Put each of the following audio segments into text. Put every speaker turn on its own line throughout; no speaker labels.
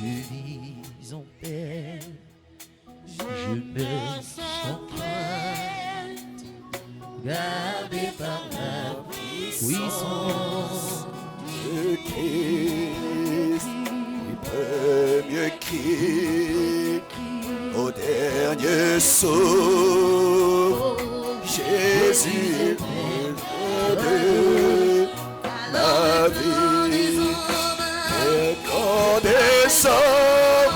vis en paix, je me sens crainte, gardé par la puissance
de Christ, premier cri au dernier saut. Jésus de la vie, des hommes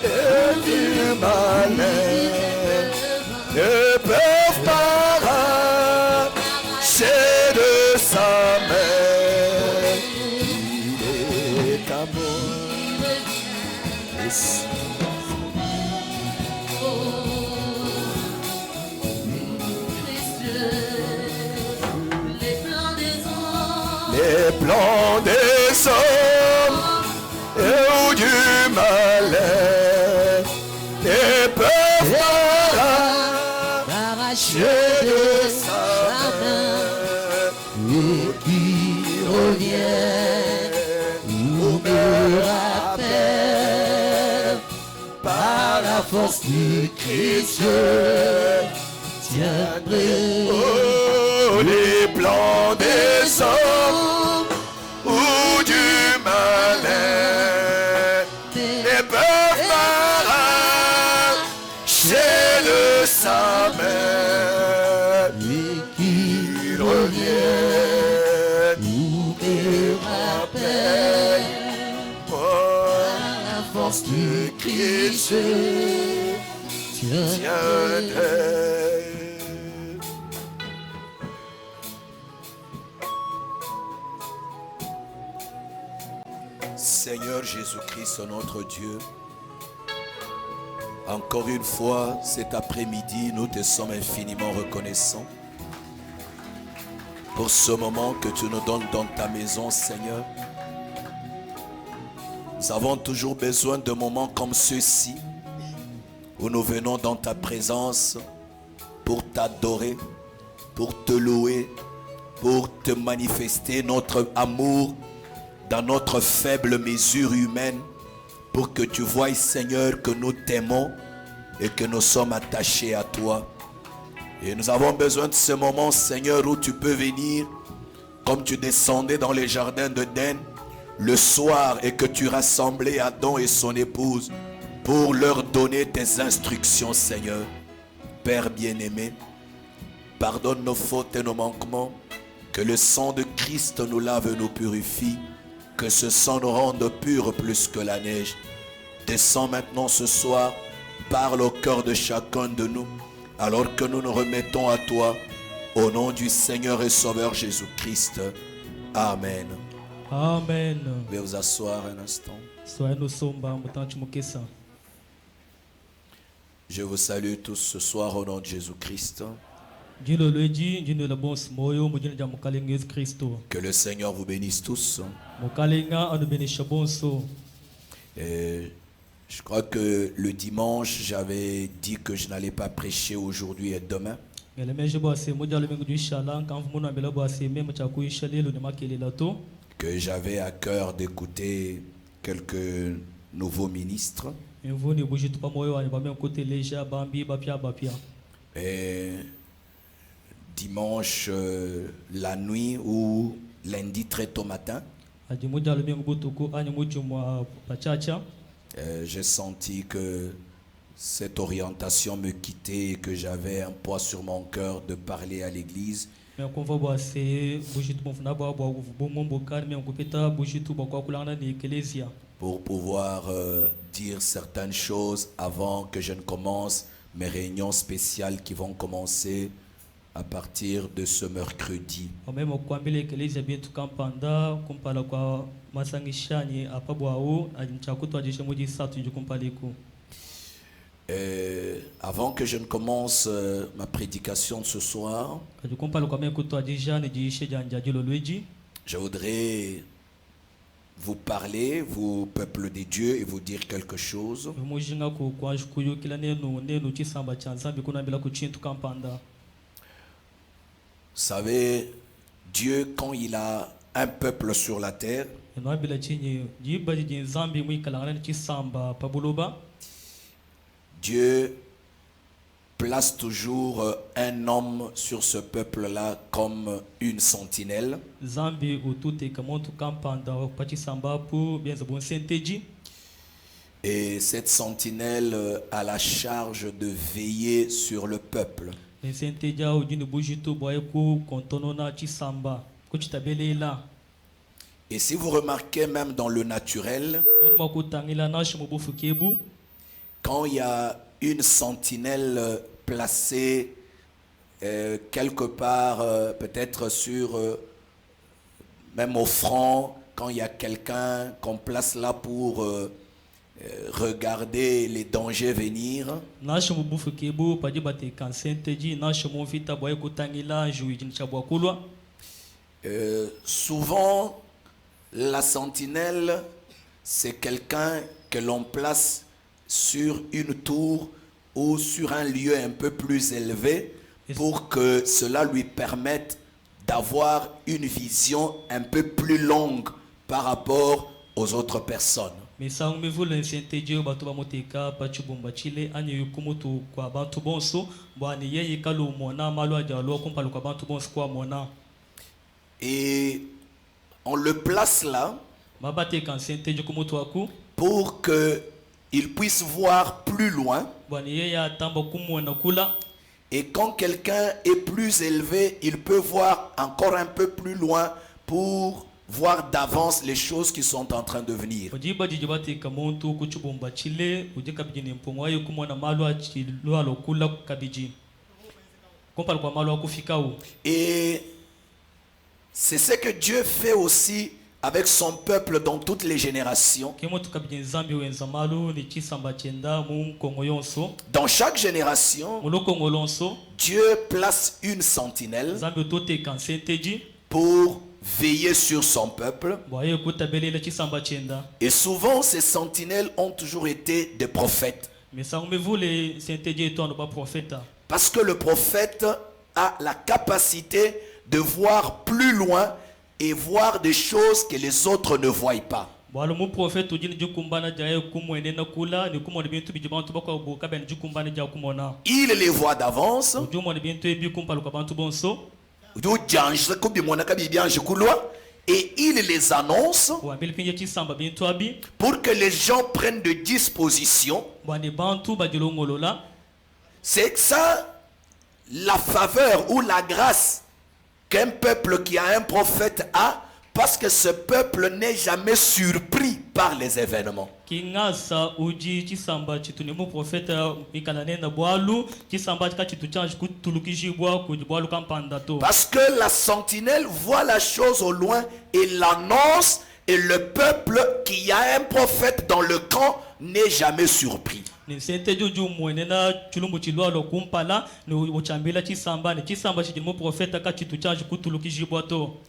et du malheur ne peuvent pas arracher de sa main. Il est amour. Yes. Les plans des hommes et du malheur ne peuvent pas arracher de sa main.
et qui revient ou me rappelle par la force du Christ, je tiendrai.
Oh, les plans des hommes ou du malheur ne peuvent pas arracher de sa main.
Et qui
revient
ou me rappelle
par
la force du Christ, tiendrai.
tiendrai. Seigneur Jésus-Christ, notre Dieu, encore une fois, cet après-midi, nous te sommes infiniment reconnaissants pour ce moment que tu nous donnes dans ta maison, Seigneur. Nous avons toujours besoin de moments comme ceux-ci, où nous venons dans ta présence pour t'adorer, pour te louer, pour te manifester notre amour dans notre faible mesure humaine, pour que tu voies, Seigneur, que nous t'aimons et que nous sommes attachés à toi. Et nous avons besoin de ce moment, Seigneur, où tu peux venir comme tu descendais dans les jardins d'Éden le soir et que tu rassemblais Adam et son épouse pour leur donner tes instructions, Seigneur. Père bien-aimé, pardonne nos fautes et nos manquements, que le sang de Christ nous lave et nous purifie, que ce sang nous rende purs plus que la neige. Descends maintenant ce soir, parle au cœur de chacun de nous, alors que nous nous remettons à toi, au nom du Seigneur et Sauveur Jésus-Christ. Amen.
Amen.
Vous pouvez vous asseoir un instant. Je vous salue tous ce soir au nom de Jésus-Christ. Que le Seigneur vous bénisse tous. Et je crois que le dimanche, j'avais dit que je n'allais pas prêcher aujourd'hui et demain. Que j'avais à cœur d'écouter quelques nouveaux ministres. Et dimanche, la nuit ou lundi très tôt matin, j'ai senti que cette orientation me quittait et que j'avais un poids sur mon cœur de parler à l'église. Pour pouvoir dire certaines choses avant que je ne commence mes réunions spéciales qui vont commencer à partir de ce mercredi. Avant que je ne commence ma prédication de ce soir, je voudrais vous parler, vous peuple des dieux, et vous dire quelque chose. Vous savez, Dieu, quand il a un peuple sur la terre, Dieu place toujours un homme sur ce peuple-là comme une sentinelle. Et cette sentinelle a la charge de veiller sur le peuple. Et si vous remarquez même dans le naturel, quand il y a une sentinelle placée quelque part, peut-être sur, même au front, quand il y a quelqu'un qu'on place là pour regarder les dangers venir, souvent la sentinelle, c'est quelqu'un que l'on place sur une tour ou sur un lieu un peu plus élevé pour que cela lui permette d'avoir une vision un peu plus longue par rapport aux autres personnes. Et on le place là pour qu'il puisse voir plus loin. Et quand quelqu'un est plus élevé, il peut voir encore un peu plus loin pour voir d'avance les choses qui sont en train de venir. Et c'est ce que Dieu fait aussi avec son peuple dans toutes les générations. Dans chaque génération, Dieu place une sentinelle pour veiller sur son peuple. Et souvent, ces sentinelles ont toujours été des prophètes. Parce que le prophète a la capacité de voir plus loin et voir des choses que les autres ne voient pas. Il les voit d'avance. Et il les annonce pour que les gens prennent des dispositions. C'est ça la faveur ou la grâce qu'un peuple qui a un prophète a, parce que ce peuple n'est jamais surpris par les événements. Parce que la sentinelle voit la chose au loin et l'annonce, et le peuple qui a un prophète dans le camp n'est jamais surpris.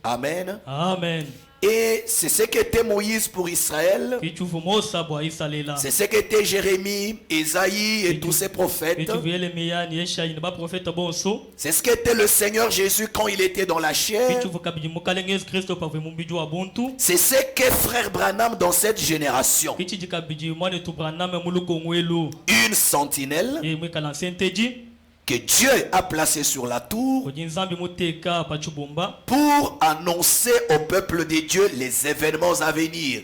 Amen.
Amen.
Et c'est ce qu'était Moïse pour Israël. C'est ce qu'était Jérémie, Ésaïe et tous ces prophètes. C'est ce qu'était le Seigneur Jésus quand il était dans la chair. C'est ce qu'est frère Branham dans cette génération. Une sentinelle que Dieu a placée sur la tour pour annoncer au peuple de Dieu les événements à venir.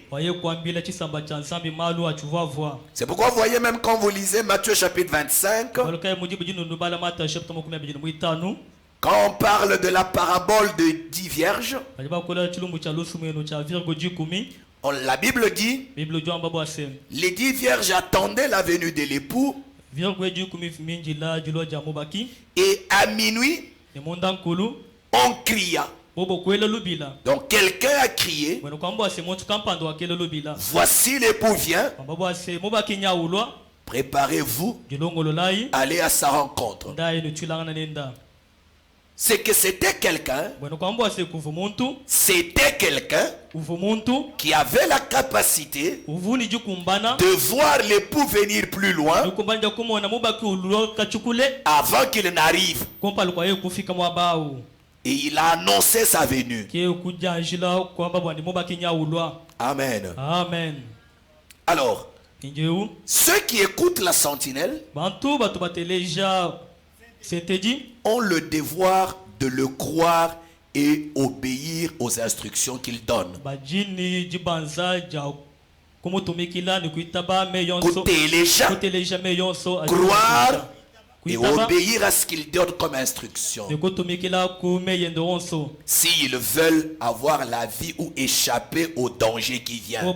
C'est pourquoi vous voyez, même quand vous lisez Matthieu chapitre 25, quand on parle de la parabole de 10 vierges, la Bible dit, les 10 vierges attendaient la venue de l'époux. Et à minuit, on cria. Donc quelqu'un a crié, voici l'époux vient, préparez-vous, allez à sa rencontre. C'est que c'était quelqu'un qui avait la capacité de voir l'époux venir plus loin avant qu'il n'arrive. Et il a annoncé sa venue. Amen.
Amen.
Alors, ceux qui écoutent la sentinelle ont le devoir de le croire et obéir aux instructions qu'il donne. Côté les gens, croire et obéir à ce qu'il donne comme instruction. S'ils veulent avoir la vie ou échapper au danger qui vient.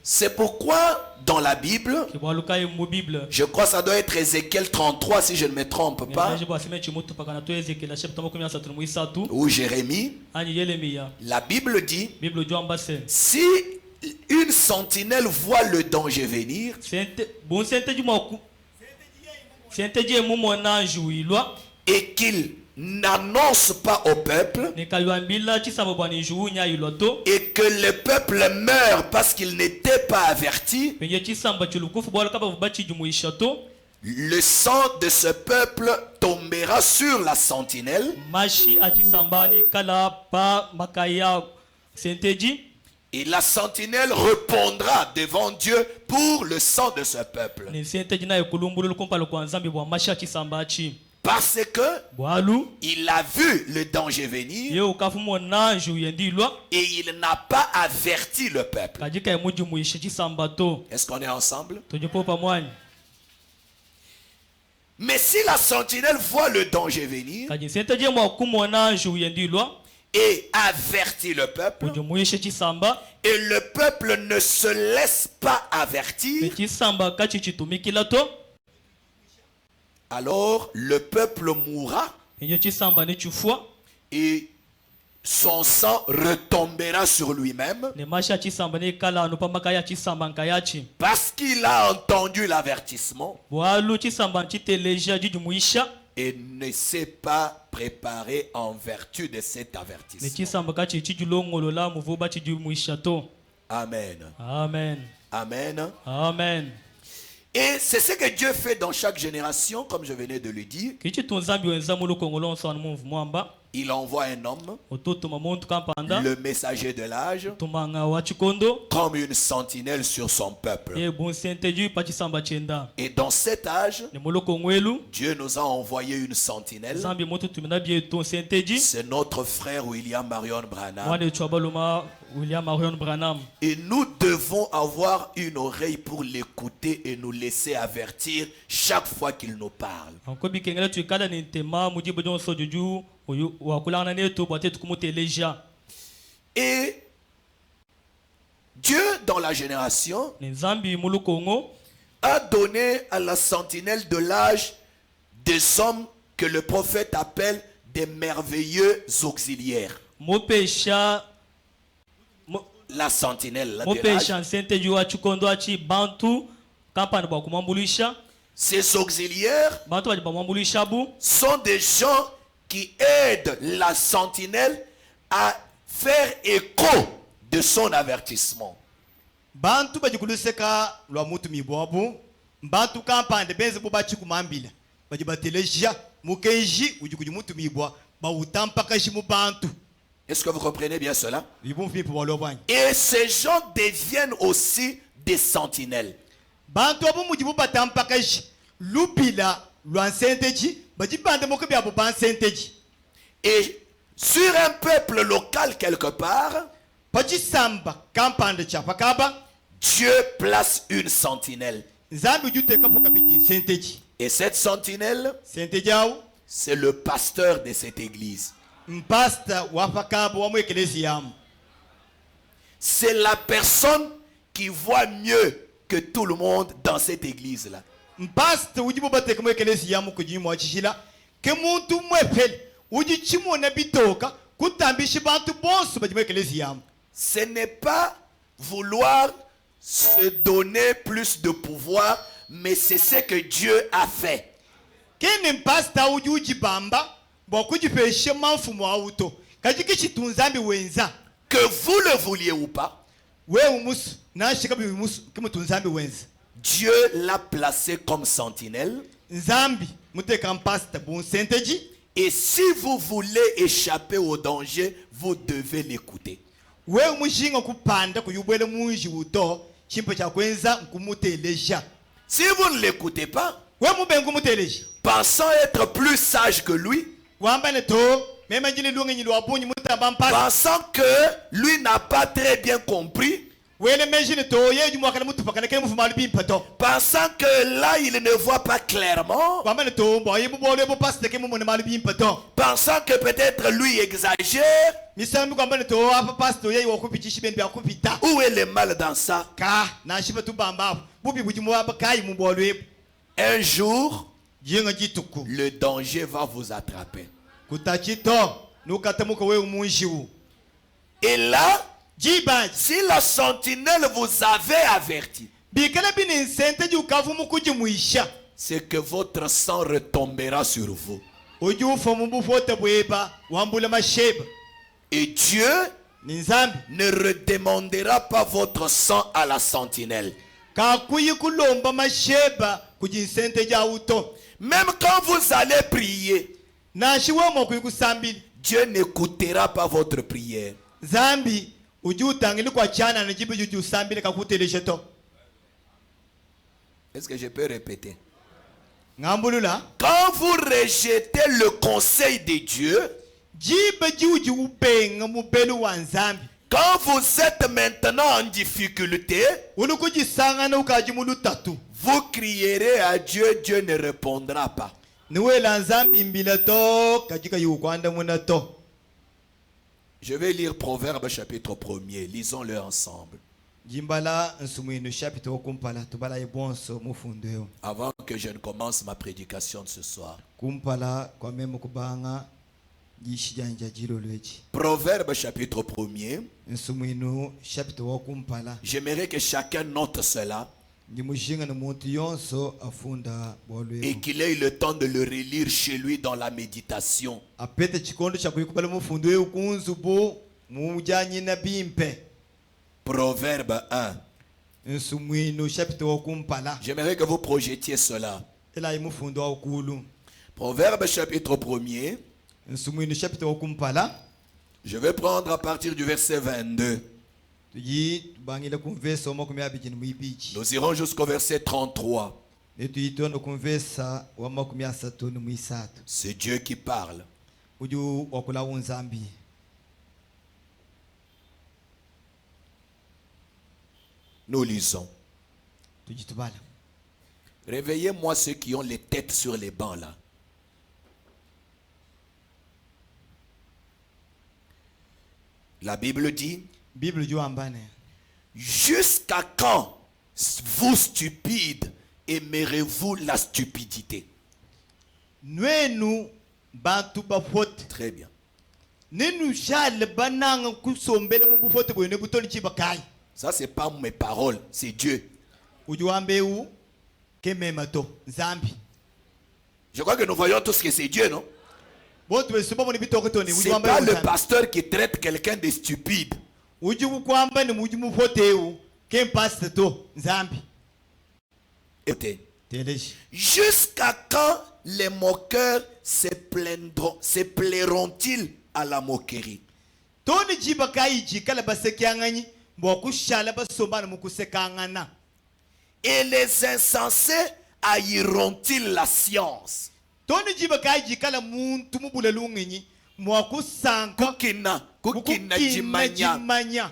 C'est pourquoi dans la Bible, je crois que ça doit être Ézéchiel 33 si je ne me trompe pas, ou Jérémie, la Bible dit, si une sentinelle voit le danger venir et qu'il n'annonce pas au peuple et que le peuple meurt parce qu'il n'était pas averti, le sang de ce peuple tombera sur la sentinelle et la sentinelle répondra devant Dieu pour le sang de ce peuple. Parce que il a vu le danger venir et il n'a pas averti le peuple. Est-ce qu'on est ensemble? Mais si la sentinelle voit le danger venir et avertit le peuple, et le peuple ne se laisse pas avertir, alors le peuple mourra et son sang retombera sur lui-même parce qu'il a entendu l'avertissement et ne s'est pas préparé en vertu de cet avertissement. Amen.
Amen.
Amen.
Amen.
Et c'est ce que Dieu fait dans chaque génération, comme je venais de le dire. Il envoie un homme, le messager de l'âge, comme une sentinelle sur son peuple. Et dans cet âge, Dieu nous a envoyé une sentinelle. C'est notre frère William Marion Branham. Et nous devons avoir une oreille pour l'écouter et nous laisser avertir chaque fois qu'il nous parle. Et Dieu, dans la génération, a donné à la sentinelle de l'âge des hommes que le prophète appelle des merveilleux auxiliaires. La sentinelle de l'âge. Ces auxiliaires sont des gens qui aident la sentinelle à faire écho de son avertissement.
Bantu bajikuluseka lwa mutu mibwabu bantu kampande benze bubachi kumambila bajibateleja mukenji ujikuju mutu mibwa ba utampakaji mu bantu.
Est-ce que vous comprenez bien cela? Et ces gens deviennent aussi des sentinelles.
Bantu abu mujibu batampakaji lupila lwa senteji bajibande mokebi abu ban senteji.
Et sur un peuple local quelque part, Dieu place une sentinelle. Et cette sentinelle, c'est le pasteur de cette église. C'est la personne qui voit mieux que tout le monde dans cette église-là. Ce n'est pas vouloir se donner plus de pouvoir, mais c'est ce que Dieu a fait. Que vous le vouliez ou pas, Dieu l'a placé comme sentinelle
nzambi muteka mpasta bon senteji.
Et si vous voulez échapper au danger, vous devez l'écouter.
We umushinga kupanda kuyubwele munji uto chimpo cha kwenza nkumuteleja.
Si vous ne l'écoutez pas,
We mube nkumuteleja.
pensant être plus sage que lui,
Wamba ne to mema jini lunga nyilu wabunyi mutamba mpasta.
pensant que lui n'a pas très bien compris,
Wele menjini to ye jumu wakana mutu pakana kene mufumalu bimpato.
pensant que là il ne voit pas clairement,
Wamba ne to mbo ye bubole bo pasta kene mumone malu bimpato.
pensant que peut-être lui exagère.
Misambi kwamba ne to apa pasta ye wakupichishi benbi akupita.
Où est le mal dans ça?
Ka na shiba tu bamba bubi bujimu waba kai mubole.
Un jour,
Jinga jituku.
le danger va vous attraper.
Kutachito nukatamuka we umunjiu.
Et là,
Jibaji.
si la sentinelle vous avait averti,
Bikana bini senteji ukavumu kujimuisha.
c'est que votre sang retombera sur vous.
Ujufa mumbu fote bweba wambula masheba.
Et Dieu
Ninzambi.
ne redemandera pas votre sang à la sentinelle.
Kakuyi kulomba masheba kujinsenteji auto.
Même quand vous allez prier,
Na shiwemo kuyikusambili.
Dieu n'écoutera pas votre prière.
Zambi ujutangili kwa chana na jibu juju sambili kakuteleje to.
Est-ce que je peux répéter?
Ngambulula.
Quand vous rejetez le conseil de Dieu,
Jiba juju ubenga mubelu wa nzambi.
quand vous êtes maintenant en difficulté,
Ulukujisanga na ukajimulu tatu.
vous crierez à Dieu, Dieu ne répondra pas.
Niwe la nzambi mbila to kajika yukwanda muna to.
Je vais lire Proverbe chapitre 1er. Lisons-le ensemble.
Jimbala nsumwinu chapito kumpala tubala yebonso mufundeo.
Avant que je ne commence ma prédication de ce soir.
Kumpala kwa memu kubanga jishijanja jilo lwechi.
Proverbe chapitre 1er.
Nsumwinu chapito kumpala.
J'aimerais que chacun note cela
Ndimushinga na muntu yonso afunda bolwe.
et qu'il ait le temps de le relire chez lui dans la méditation.
Apete chikondo cha kuyikubala mufundwe ukunzu bo mujanyi na bimpe.
Proverbe 1.
Nsumwinu chapito kumpala.
J'aimerais que vous projetiez cela.
Ela imufundo okulu.
Proverbe chapitre 1er.
Nsumwinu chapito kumpala.
Je vais prendre à partir du verset 22.
Tuji bangile kunvesa omakumi abijini muibichi.
Nous irons jusqu'au verset 33.
Netuyitono kunvesa wamakumi asatu muisatu.
C'est Dieu qui parle.
Uju wakula unzambi.
Nous lisons.
Tujitubala.
Réveillez-moi ceux qui ont les têtes sur les bancs là. La Bible dit,
Bible ju ambane.
jusqu'à quand, vous stupides, aimerez-vous la stupidité?
Nwenu bantu bafote.
Très bien.
Nenu shale bananga kusombele mubufote bwene butoni chibakai.
Ça, c'est pas mes paroles, c'est Dieu.
Uju ambeu kememato nzambi.
Je crois que nous voyons tous que c'est Dieu, non?
Botu besuba moni bitoko toni
C'est
uju ambeu.
pas le pasteur qui traite quelqu'un de stupide.
Uju kwamba ni muju mufote eu kempaste to nzambi.
Écoutez.
Teleji.
Jusqu'à quand les moqueurs se plairont-ils à la moquerie?
Toni jibakai jikala basekianganyi mbokushala basomana mukusekangana.
Et les insensés haïront-ils la science?
Toni jibakai jikala muntu mubulelunginyi mwakusanka
Kukina jimanya.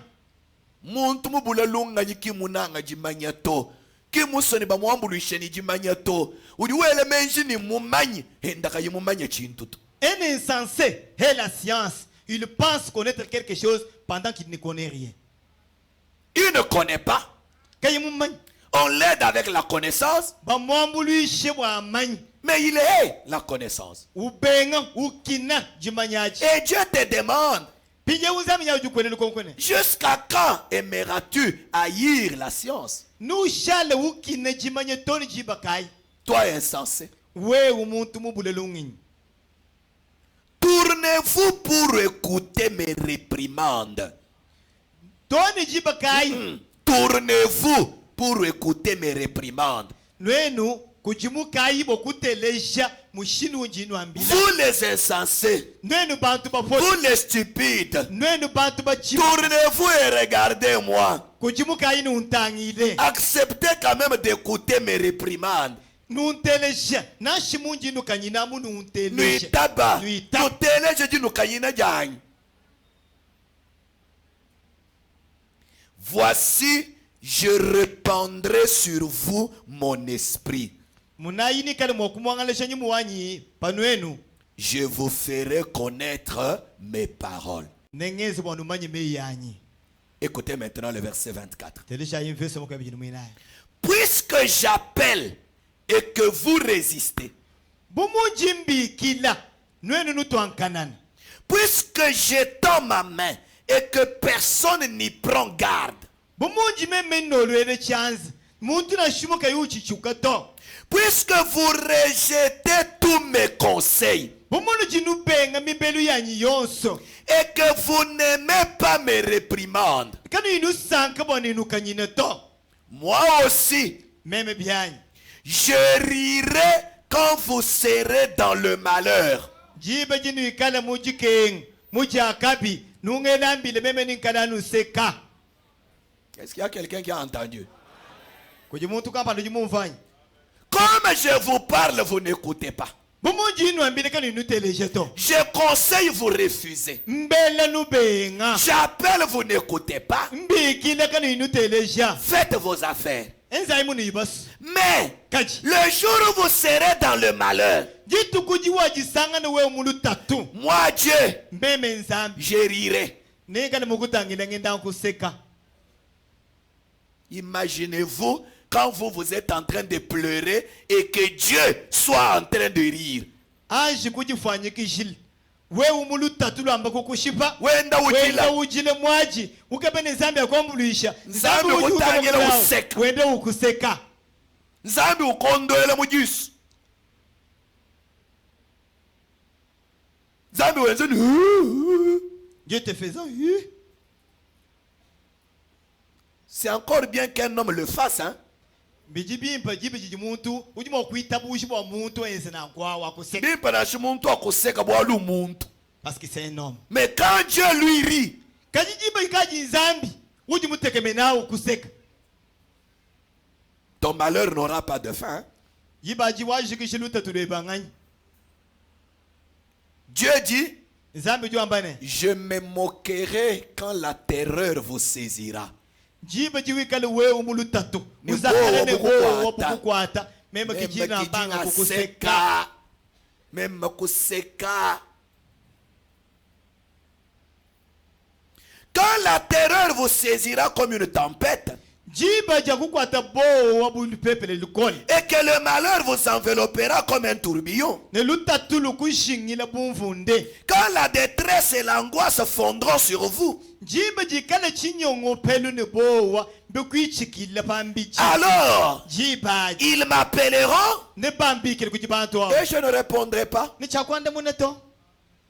Muntu mubula lunga kimunanga jimanya to. Kimusoni bamuambulishe ni jimanya to. Uliwele menji ni mumanyi. Hendaka yimumanya chintutu.
Un insensé est la science. Il pense connaître quelque chose pendant qu'il ne connaît rien.
Il ne connaît pas. On l'aide avec la connaissance. Mais il est la connaissance. Et Dieu te demande, jusqu'à quand aimeras-tu haïr la science? Toi insensé. Tournez-vous pour écouter mes réprimandes. Tournez-vous pour écouter mes réprimandes.
kujimu kayi bokuteleja mushilunji nwambila
Vous les insensés,
nwenu bantu
vous
bapoti
les stupides,
nwenu bantu bachimu
tournez-vous et regardez-moi.
kujimu kayi nuntangile
Acceptez quand même d'écouter mes réprimandes.
nunteleja nashimunji nukanyinamu nunteleja
Nuitaba,
Nuitaba.
nuteleje di nukayina jang. Voici, je répandrai sur vous mon esprit.
munayini kale mokumwangalesha nyimu wanyi panwenu
Je vous ferai connaître mes paroles.
nengezi bwanu manyi meyanyi
Écoutez maintenant le verset 24.
telesha yimvese moko yabijini mwinaye
Puisque j'appelle et que vous résistez,
bumunji mbikila nwenu nutwankanana
puisque j'étends ma main et que personne n'y prend garde,
bumunji meme nolwele chanzi muntu nashimuka yuchichuka to
puisque vous rejetez tous mes conseils
bumunu jinubenga mibelu yanyi yonso
et que vous n'aimez pas mes réprimandes,
kanu inu sanka bwana inu kanyine to
moi aussi,
meme byanyi
je rirai quand vous serez dans le malheur.
jibe jinu ikala mujikeng mujakabi nungelambile meme ninkala nuseka
Est-ce qu'il y a quelqu'un qui a entendu?
kujimuntu kampando jimumvanyi
Comme je vous parle, vous n'écoutez pas.
bumunji inu ambile kanu inu teleje to
Je conseille, vous refusez.
mbele nubenga
J'appelle, vous n'écoutez pas.
mbikile kanu inu teleja
Faites vos affaires.
enzayi munu ibas
Mais
kaji
le jour où vous serez dans le malheur,
jitukuji wajisangane we mulu tatu
moi Dieu,
mbeme nzambi
je rirai.
ningane mukutangile ngenda kuseka
Imaginez-vous quand vous êtes en train de pleurer et que Dieu soit en train de rire.
anji kujifanyikishile we umulu tatu lwamba kukushipa
Wenda
wenda
ukila.
ujile mwaji ukapene nzambi akwambuluisha
Nzambi ukutangile useka.
wende ukuseka
Nzambi ukondoela mujisi. Nzambi wenzeni.
Dieu te faisant
C'est encore bien qu'un homme le fasse, hein.
bijibimpa jibe jiji muntu ujima kuitabushi bwa muntu ense na kwa wakuseka
Bimpa na shimuntu akuseka bwalu muntu.
parce que c'est un homme
Mais quand Dieu lui rit,
kaji jibe ikaji nzambi ujimutekeme nawe kuseka
ton malheur n'aura pas de fin, hein.
jibaji wajikishile tatu lwebanganyi
Dieu dit,
nzambi juambane
je me moquerai quand la terreur vous saisira.
jibe jiwikale we umulu tatu
Ni
uzakalene
bowo
wo
bukukwata.
bukukwata meme
Même
kijina mbanga
kijina
kukuseka
seka. Même kuseka. Quand la terreur vous saisira comme une tempête
jiba ja kukwata bo wabulu pepele lukole
et que le malheur vous enveloppera comme un tourbillon,
ne lutatu lukushingila bumvunde
quand la détresse et l'angoisse fondront sur vous,
jiba jikale chinyongo pelu ne bowa mbekwichikila pambichi
alors
jiba
ils m'appelleront
ne bambikile kujibantu
et je ne répondrai pas.
ne chakwande muneto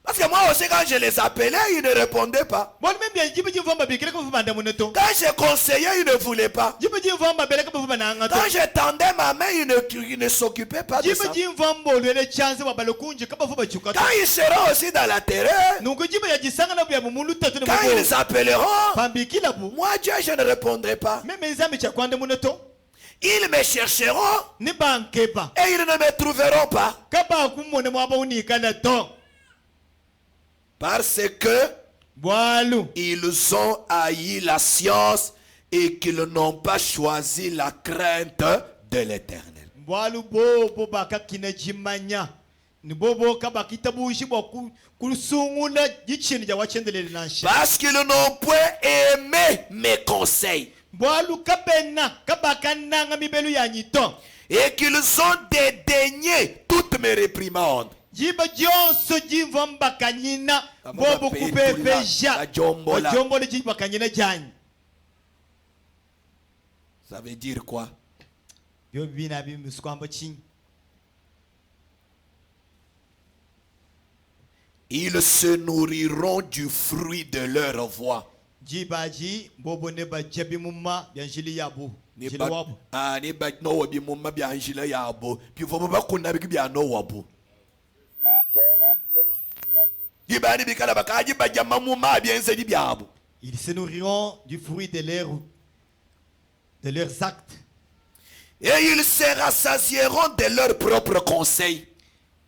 Parce que moi aussi, quand je les appelais, ils ne répondaient pas.
bon même bien jiba jivamba bikile ko vubanda muneto
Quand je conseillais, ils ne voulaient pas.
jiba jivamba beleka vubanda ngato
Quand je tendais ma main, ils ne s'occupaient pas de
jiba
ça.
jivamba lele chance wabalokunje kaba vuba chukato
Quand ils seront aussi dans la terreur,
nuko jiba yajisanga na bya mumulu tatu ne
quand
mubo
ils appelleront,
pambikila bu
moi Dieu, je ne répondrai pas.
meme nzambi chakwande muneto
Ils me chercheront
ne bankeba
et ils ne me trouveront pas.
kaba kumone mwaba unikala to
Parce que
bwalu
ils ont haï la science et qu'ils n'ont pas choisi la crainte de l'Éternel.
bwalu bobo bakakina jimanya ni bobo kaba kitabushi bwa kusungula jichini ja wachendelele nansha
Parce qu'ils n'ont point aimé mes conseils
bwalu kabena kabakananga mibelu yanyito
et qu'ils ont dédaigné toutes mes réprimandes.
jiba jonso jivamba kanyina
Amoba
bobo
petula,
kupepeja
bajombola.
bajombole jiba kanyina janyi
Ça veut dire quoi?
byo bina bimuskwamba chinyi
Ils se nourriront du fruit de leur voix.
jibaji bobo ne bajabi mumma byanjili yabu
Ni
Jile wabo.
ni ba no wabi mumma bi anjila ya abo. Puis faut pas qu'on a bi no wabo. Di ba ni bi kala baka di ba jama mumma bi ense di bi abo.
Ils se nourriront du fruit de leurs actes.
Et ils se rassasieront de leurs propres conseils.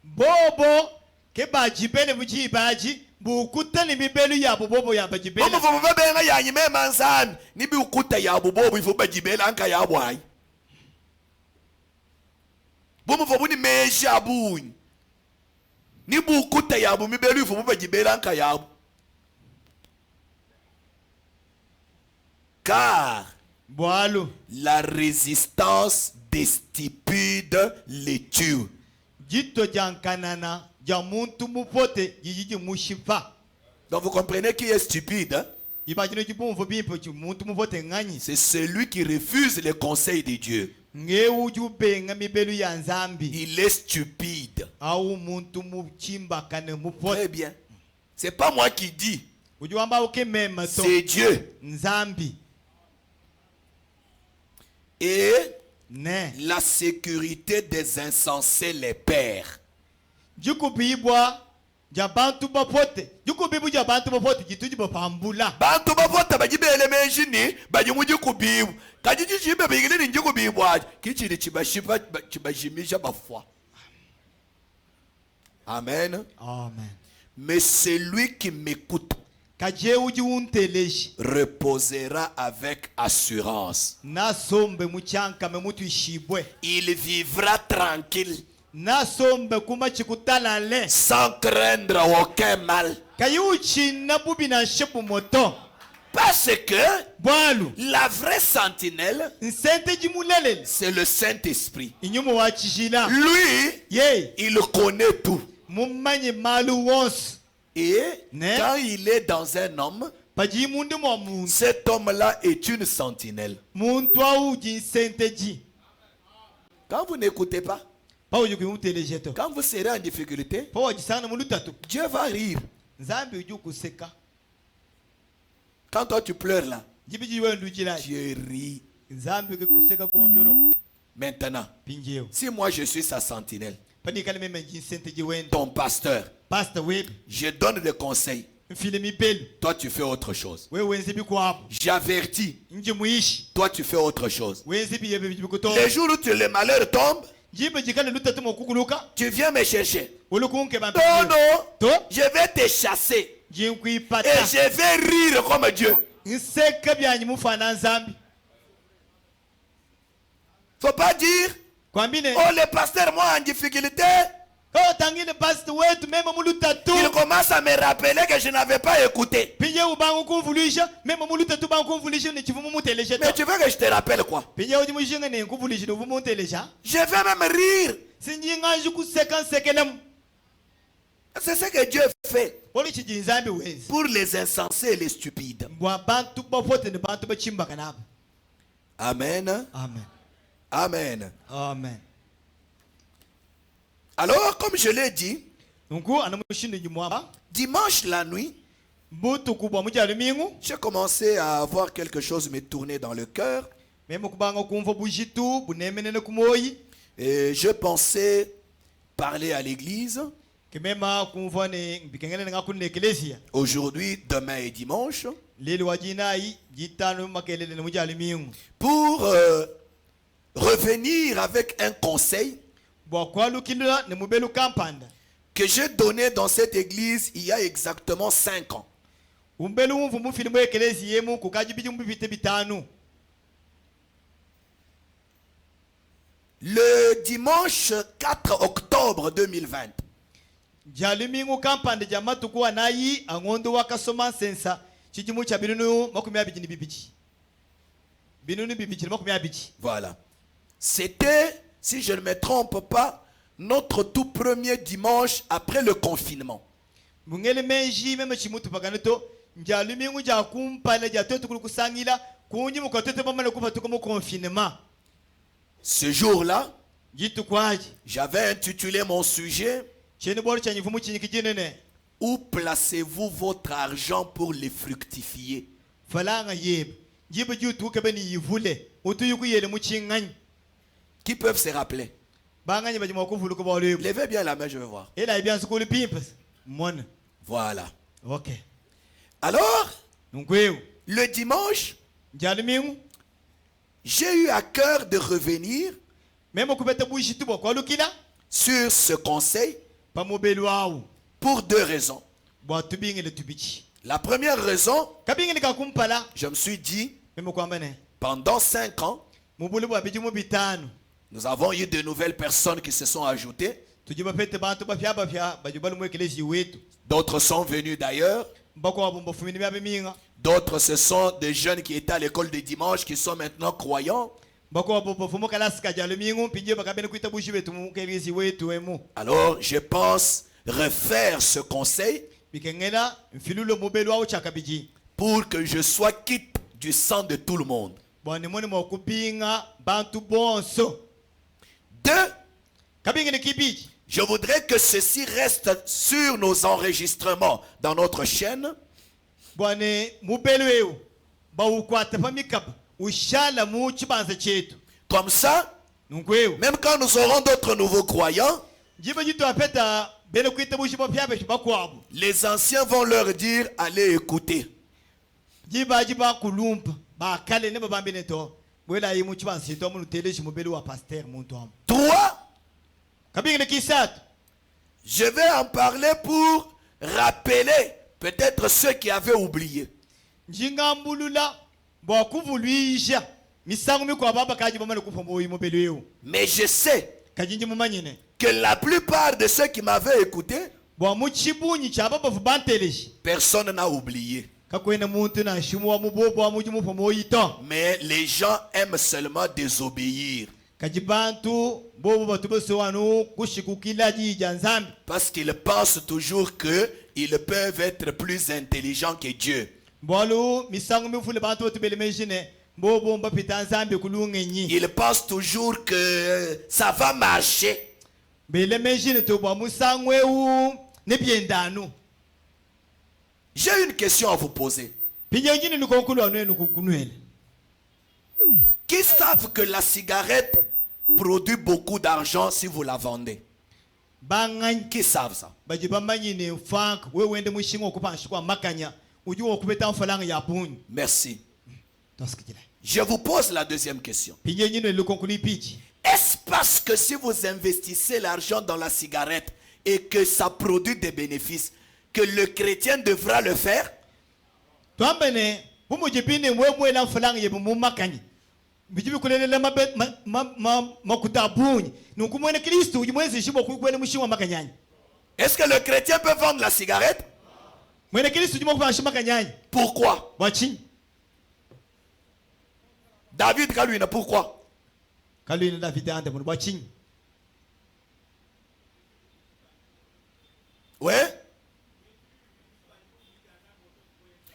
Bobo ke bajibele muji baji bukutani mibelu ya bobo ya bajibele.
Bobo faut pas ben ya nyime manzan ni bi ukuta ya bobo il faut ba jibela anka ya boy. Bobo faut ni meji abuny. Ni bu ukuta ya bu mibelu il faut ba jibela anka ya. Car
Boalo
la résistance des stupides les tue.
jito jankanana jamuntu mupote jiji mushifa.
Donc vous comprenez qui est stupide, hein?
Ibajino jibumvo bimpo muntu mupote ngani.
C'est celui qui refuse les conseils de Dieu.
Ngeu jubenga mibelu ya nzambi.
Il est stupide.
Au muntu muchimba kane mupote.
Très bien. C'est pas moi qui dis.
Ujuamba uke mema to.
C'est Dieu.
Nzambi.
Et
Ne.
la sécurité des insensés les perd.
Jukubibwa jabantu bapote. Jukubibu jabantu bapote jituji bapambula.
Bantu bavota bajibele menjini bajimuji kubibu. Kajiji jibe bigile ni njuku bibu aje. Kichiri chibashiba chibajimisha bafwa. Amen.
Amen.
Mais celui qui m'écoute
Kaje uji unteleji.
reposera avec assurance.
Nasombe muchanka memutu ishibwe.
Il vivra tranquille
Nasombe kuma chikutala le.
sans craindre aucun mal.
Kayuchi nabubi na shepu moto.
Parce que
Bwalu.
la vraie sentinelle,
Nsente jimulele.
c'est le Saint-Esprit.
Inyumu wa chishila.
Lui,
Ye.
il connaît tout.
Mumanyi malu wons.
Et
Ne?
quand il est dans un homme,
Paji mundu mwa mundu.
cet homme-là est une sentinelle.
Muntu wa uji nsente ji.
Quand vous n'écoutez pas,
Pa uji kunteleje to.
quand vous serez en difficulté,
Pa uji sana mulutatu.
Dieu va rire.
Nzambi uji kuseka.
Quand toi tu pleures là,
Jibiji wendu jila.
Dieu rit.
Nzambi uji kuseka kondoloka.
Maintenant,
Pinjeo.
si moi je suis sa sentinelle,
Pani kale meme ji nsente ji wendu.
ton pasteur,
Pastor web.
je donne des conseils.
Mfile mipelu.
Toi tu fais autre chose.
We wenzi bikwapo.
J'avertis.
Nji muishi.
Toi tu fais autre chose.
Wenzi biyebe bikuto.
Les jours où le malheur tombe,
Jibe jikale lutatu mokukuluka.
tu viens me chercher.
Ulukunke
Non,
bampinjeo.
non,
To.
je vais te chasser. Et
Jinkuipata.
je vais rire comme Dieu.
Nseka byanyi mufana nzambi.
Faut pas dire,
Kwambine.
oh le pasteur moi en difficulté.
Oh tangine pastor wetu mema mulutatu.
Il commence à me rappeler que je n'avais pas écouté.
Pinje ubangu kumvulisha. Mema mulutatu bangu kumvulisha ni chivumu muteleje to.
Mais tu veux que je te rappelle quoi?
Pinje uji mushinga ni kumvulisha ni uvumu muteleja.
Je vais même rire.
Sinji nganju kuseka nsekelemu.
C'est ce que Dieu fait
Oli chiji nzambi wenzi.
pour les insensés et les stupides.
Bwa bantu bapote ni bantu bachimba kanabo.
Amen.
Amen.
Amen.
Amen.
Alors, comme je l'ai dit,
Nku anamushinde jumwaba.
dimanche la nuit,
Butu kubwa mujali mingu.
j'ai commencé à avoir quelque chose me tourner dans le cœur.
Mema kubanga kumva bujitu bunemenene kumoyi.
Et je pensais parler à l'église
Kemema kumva ne bikengene ngakunne eklesia.
aujourd'hui, demain et dimanche
Leli wajinai jitano makelele ne mujali mingu.
pour revenir avec un conseil
Bwa kwalu kilula ne mubelu kampanda.
que j'ai donné dans cette église il y a exactement 5 ans.
Umbelu umvu mufilimu eklesia yemu kukaji biji mbibite bitanu.
Le dimanche 4 octobre 2020,
Jali mingu kampanda jamatu kuwa nayi angondo wakasoma sensa. Chijimu cha binunu makumi abiji ni bibichi. Binunu bibichi ni makumi abiji.
voilà. C'était, si je ne me trompe pas, notre tout premier dimanche après le confinement.
Mungele menji meme chimutu paganeto. Jali mingu ja kumpale ja totu kulukusangila. Kunyi mukatote pamale kupatuko mu confinement.
Ce jour-là,
Jitu kwaji.
j'avais intitulé mon sujet
Cheni bori chanyi vumu chinyi kijinene.
« Où placez-vous votre argent pour les fructifier ?»
Falanga yeb. jibe ju tu ke beni yivule utu yuku yele mu chingany
Qui peuvent se rappeler?
banganye baji moko vulu ko bawle
Levez bien la main, je veux voir.
ela bien skulu pimpes mon
Voilà.
OK
Alors,
nkweu
le dimanche,
jalmingu
j'ai eu à cœur de revenir
même ko beta bushi tubo ko lukila
sur ce conseil
pamobeli wawu
pour deux raisons.
bwa tubingile tubichi
La première raison,
kabingile ka kumpala
je me suis dit,
même ko ambane
pendant 5 ans,
mubulu bwa biji mu bitano
nous avons eu de nouvelles personnes qui se sont ajoutées.
tujiba pete bantu bafya bajibali mu ekeleji wetu
D'autres sont venus d'ailleurs.
mbako wabumba fumini bya biminga
D'autres, ce sont des jeunes qui étaient à l'école de dimanche, qui sont maintenant croyants.
mbako wabumba fumo kalasika jalmingu pije bakabene kuita bushi wetu mu ekeleji wetu emu
Alors, je pense refaire ce conseil
bikengela mfilulo mubeli wawu chakabiji
pour que je sois quitte du sang de tout le monde.
bwani moni mokupinga bantu bonso
Deux,
kabingile kibiji
je voudrais que ceci reste sur nos enregistrements dans notre chaîne,
bwani mubeli wewu bawukwata pamikaba ushala mu chibanza chetu
comme ça,
nkweu
même quand nous aurons d'autres nouveaux croyants,
jiba jitu apeta bele kuita bushi bafya bakwabu
les anciens vont leur dire, allez écouter.
jiba kulumpa bakale ne babambene to bwela yi mu chibanza chetu amu teleshi mubeli wa pasteur muntu amu
Trois,
kabingile kisatu
je vais en parler pour rappeler peut-être ceux qui avaient oublié.
njingambulula bwakuvulwisha misango mikwa baba kaji bamale kufa moyi mubeli wewu
Mais je sais
kajinji mumanyine
que la plupart de ceux qui m'avaient écouté,
bwa mu chibunyi cha baba vubanteleshi
personne n'a oublié.
kakwena muntu na shimu wa mubobo wa muji mufa moyi to
Mais les gens aiment seulement désobéir.
kajibantu bobo batubeso wanu kushikukila jija nzambi
Parce qu'ils pensent toujours qu'ils peuvent être plus intelligents que Dieu.
bwalu misango mifule bantu batubele mejine bobo mbapita nzambi kulungenyi
Ils pensent toujours que ça va marcher.
bele mejine to bwa musango ewu ne byendanu
J'ai une question à vous poser.
pinje njini nukonkulu wanu enu kunwele
Qui savent que la cigarette produit beaucoup d'argent si vous la vendez?
bangany
Qui savent ça?
baji bamanyine mfank we wende mushingo okupanshi kwa makanya uji okubeta mfalanga ya punyu
Merci.
toskijile
Je vous pose la deuxième question.
pinje njini lukonkulu ipichi
Est-ce parce que si vous investissez l'argent dans la cigarette et que ça produit des bénéfices, que le chrétien devra le faire?
twambene bumujipine mwemwe la mfalanga yebu mumakanyi bijibi kulelela mabet makuta bunyi nukumwene Kristo uji mwezi shibo kukwene mushiwa makanyanyi
Est-ce que le chrétien peut vendre la cigarette?
mwene Kristo uji mwakufanshi makanyanyi
Pourquoi?
wachi
David Kalouina, pourquoi?
kalwini David ande mun wachi
Ouais?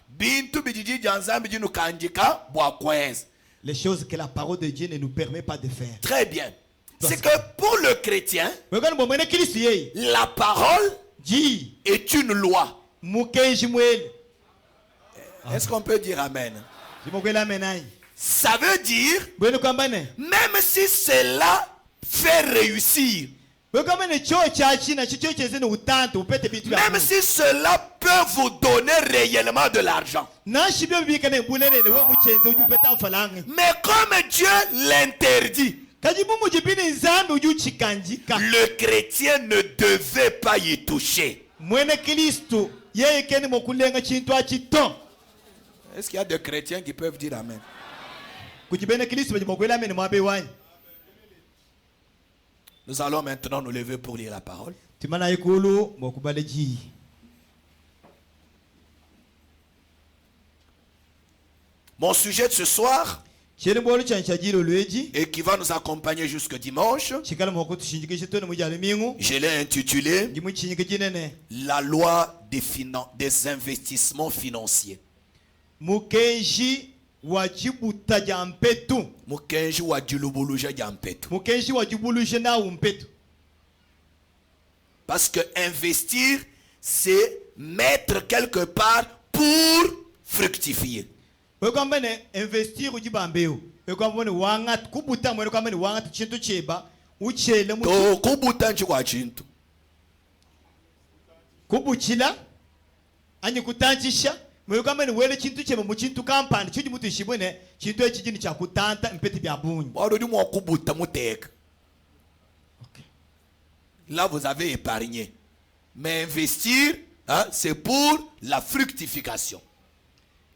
Bintu bijiji janzambi jinu kanjika bwakwez.
les choses que la parole de Dieu ne nous permet pas de faire
Très bien. C'est que pour le chrétien,
wekani bo mwene Kristo yeye
la parole
ji
est une loi.
mukenji mwele
Est-ce qu'on peut dire amen?
jimokwela menai
Ça veut dire,
bwene kwambane
même si cela fait réussir,
wekamene cho cha china chicho cheze ne utanto upete bitu ya
même si cela peut vous donner réellement de l'argent,
na shibyo bikane bulele we muchenze uji upeta mfalanga
mais comme Dieu l'interdit,
kajibu mujipine nzambi uji uchikanjika
le chrétien ne devait pas y toucher.
mwene Kristo yeye keni mokulenga chintu achito
Est-ce qu'il y a des chrétiens qui peuvent dire amen?
kujibene Kristo bajimokwela amene mwabe wanyi
Nous allons maintenant nous lever pour lire la parole.
timana ikulu mokubale ji
Mon sujet de ce soir,
chene bolu chancha jilo lweji
et qui va nous accompagner jusque dimanche,
chikala mokutu shinjikishe tone mujale mingu
je l'ai intitulé
ndimu chinyike jinene
La loi des investissements financiers.
mukenji wa chibuta ja mpetu
Mukenji wa Djulubuluja Djampetu.
mukenji wa jibuluje na umpetu
Parce que investir, c'est mettre quelque part pour fructifier.
kwamba ne investir ujibambeo kwamba ne wanga kubuta mwe kwamba ne wanga chintu cheba uchele mu
to kubuta nchikwa chintu
kubuchila anyi kutanchisha mwe kwamba ne wele chintu cheba mu chintu kampani chiji mutu shibwene chintu echijini cha kutanta mpeti bya bunyi
wado di mo kubuta muteka. Là vous avez épargné, mais investir, hein, c'est pour la fructification.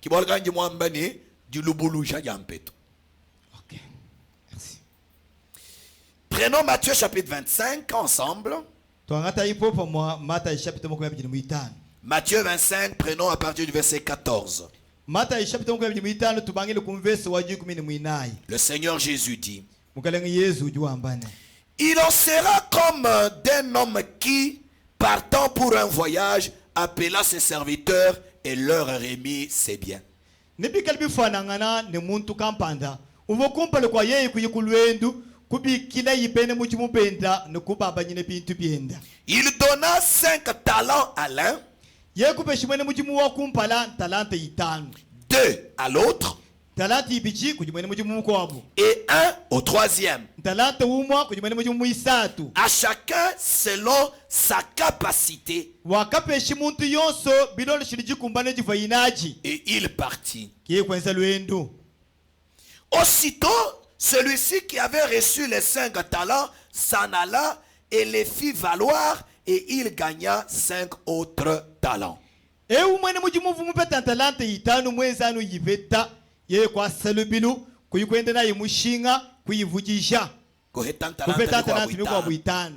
Kibolganji mwambani du lubuluja yampeto.
OK, merci.
Prenons Matthieu chapitre 25 ensemble.
Twangata ipo pa mwa Mata chapitre 25.
Matthieu 25, prenons à partir du verset 14.
Mata chapitre 25 tubangile ku verse wa 18.
Le Seigneur Jésus dit:
Mukalenga Yesu ujuambane.
Il en sera comme d'un homme qui, partant pour un voyage, appela ses serviteurs et leur remit ses biens.
Nibi kalbi fanangana ne muntu kampanda. Uvo kumpale kwa yeye kuyikulwendu kubi kila yipene muchimupenda ne kubaba nyine bintu bienda.
Il donna 5 talents à l'un,
Ye kupeshimene muchimu wa kumpala talante itano.
2 à l'autre
Talante ibichi kujimene muchimu kwabu.
et 1 au troisième.
Talante umwa kujimene muchimu isatu.
À chacun selon sa capacité.
Wakapeshi muntu yonso bilolo shiliji kumbane jivainaji.
Et il partit.
Kiye kwenza lwendo.
Aussitôt, celui-ci qui avait reçu les 5 talents s'en alla et les fit valoir, et il gagna 5 autres talents.
E umwene muchimu mupeta talante itano mwenzanu yiveta. Ye kwa salubilu kuyikwenda naye mushinga kuyivujisha. Kupeta talante mikwa buitano.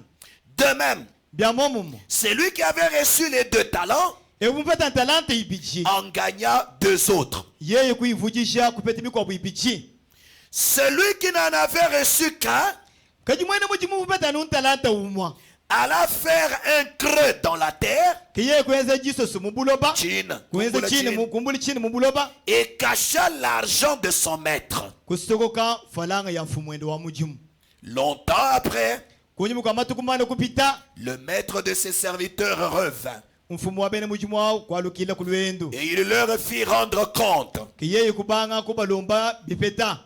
De même,
Biamomumo.
celui qui avait reçu les 2 talents
E mupeta talante ibichi.
en gagna 2 autres.
Yeye kuyivujisha kupeta mikwa buibichi.
Celui qui n'en avait reçu qu'un
Kajimwene muchimu mupeta nun talante umwa.
alla faire un creux dans la terre,
Kiye kwenza jiso sumubuloba.
Chine,
Kwenza chini mukumbuli chini mubuloba.
et cacha l'argent de son maître.
Kusokoka falanga ya mfumwendo wa mujimu.
Longtemps après,
Kunyimu kwa matukumane kupita.
le maître de ses serviteurs revint
Mfumu wa bene mujimu wao kwa lukila kulwendo.
et il leur fit rendre compte.
Kiye kubanga kubalomba bipeta.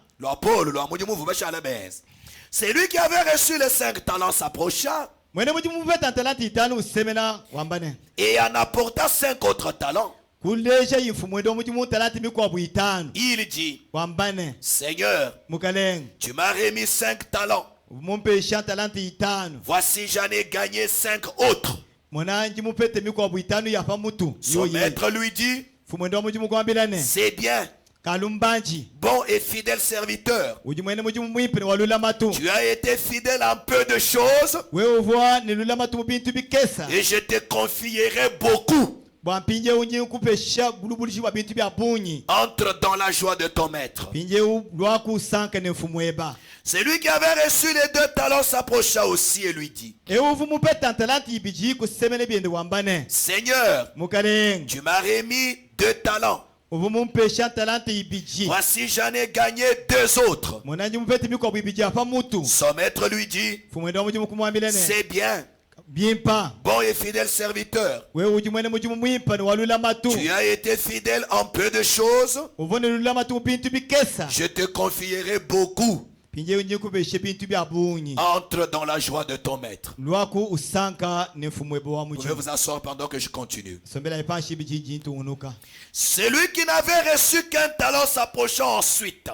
C'est lui qui avait reçu les 5 talents s'approcha
Mwene mujimu mupeta talante itano usemena wambane.
et en apporta 5 autres talents.
Kuleja yifumwendo mujimu talante mikwa buitano.
Il dit:
Wambane.
Seigneur,
Mukaleng.
tu m'as remis 5 talents.
Mumpesha talante itano.
Voici, j'en ai gagné 5 autres.
Mwananji mupete mikwa buitano ya pamutu.
Son maître lui dit:
Fumwendo mujimu kwa bilane.
c'est bien,
Kalumbanji.
bon et fidèle serviteur.
Ujimwene mujimu mwipene walula matu.
Tu as été fidèle en peu de choses
Wewe uvoa nilula matu bintu bikesa.
et je te confierai beaucoup.
Bwampinje unye kupesha bulubulishi wa bintu bya bunyi.
Entre dans la joie de ton maître.
Pinje lwaku sanka ne mfumweba.
Celui qui avait reçu les 2 talents s'approcha aussi et lui dit:
E uvumu peta talenti ibiji kusemene biende wambane.
Seigneur,
Mukaleng.
tu m'as remis 2 talents.
Uvumu mpesha talenti ibiji.
Voici, j'en ai gagné 2 autres.
Mwananji mupete mikwa ibiji apa mutu.
Son maître lui dit:
Fumwendo mujimu kumwambilene.
c'est bien,
Bien pas.
bon et fidèle serviteur.
Wewe ujimwene mujimu mwipane walula matu.
Tu as été fidèle en peu de choses.
Uvone lula matu bintu bikesa.
Je te confierai beaucoup.
Pinje unye kupesha bintu bya bunyi.
Entre dans la joie de ton maître.
Lwaku usanka ne mfumwebo wa
Vous pouvez
mujimu.
vous asseoir pendant que je continue.
Sombela ipanshi ibiji jintu unuka.
Celui qui n'avait reçu qu'un talent s'approcha ensuite.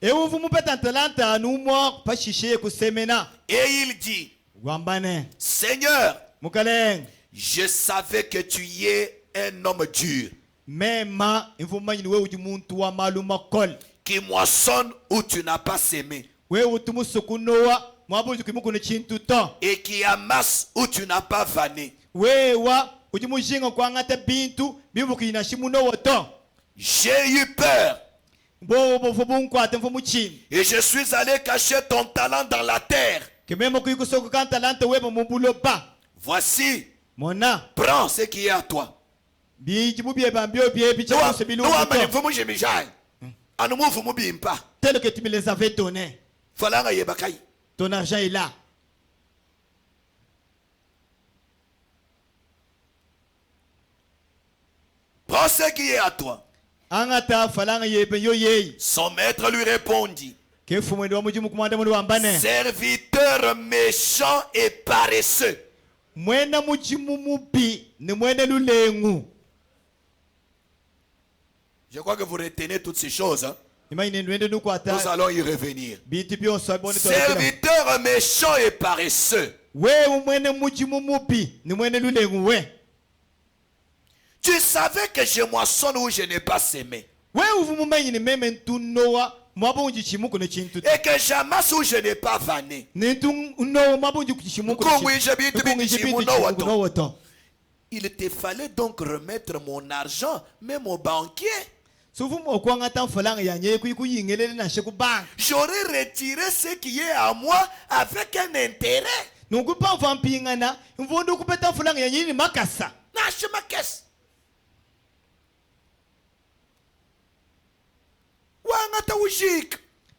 E uvumu peta talanta numwa pashishe kusemena.
Et il dit:
Wambane.
Seigneur,
Mukaleng.
je savais que tu y es un homme dur,
Mema infumanyi wewe ujimuntu wa maluma kol.
qui moissonne où tu n'as pas sémé,
Wewe utumusukunowa mwabuju kimukune chintu to.
et qui amasse où tu n'as pas vanné.
Wewa ujimujinga kwa ngata bintu bibuki na shimunowa to.
J'ai eu peur
Bo fubunkwate mfumuchini.
et je suis allé cacher ton talent dans la terre.
Kimemo kuyikusoko kan talanta wewe mumbulo ba.
Voici,
Mona.
prends ce qui est à toi.
Biji mubye bambio bie bicha
Nous
kusebilu. Tel que tu me les avais donnés. Ton argent est là.
Prends ce qui est à toi.
angata falanga yebe yo yei
Son maître lui répondit,
ke fumwe wa mujimu kumanda mu wambane
serviteur méchant et paresseux.
mwena mujimu mubi ni mwene lulengu.
Je crois que vous retenez toutes ces choses. Hein?
Imagine nwende
Nous
nukwata
allons y revenir.
bintu byose abone
Serviteur méchant et paresseux.
we mwene mujimu mubi ni mwene lulengu we.
Tu savais que je moissonne où je n'ai pas semé.
We uvumumenyi ni meme ntunowa mwabunji chimuko ne chintu
Et que j'amasse où je n'ai pas vanné.
nintu no mwabunji kuchimuko
Il te fallait donc remettre mon argent, même au banquier.
J'aurais
retiré ce qui est à moi avec un intérêt. Nache ma caisse.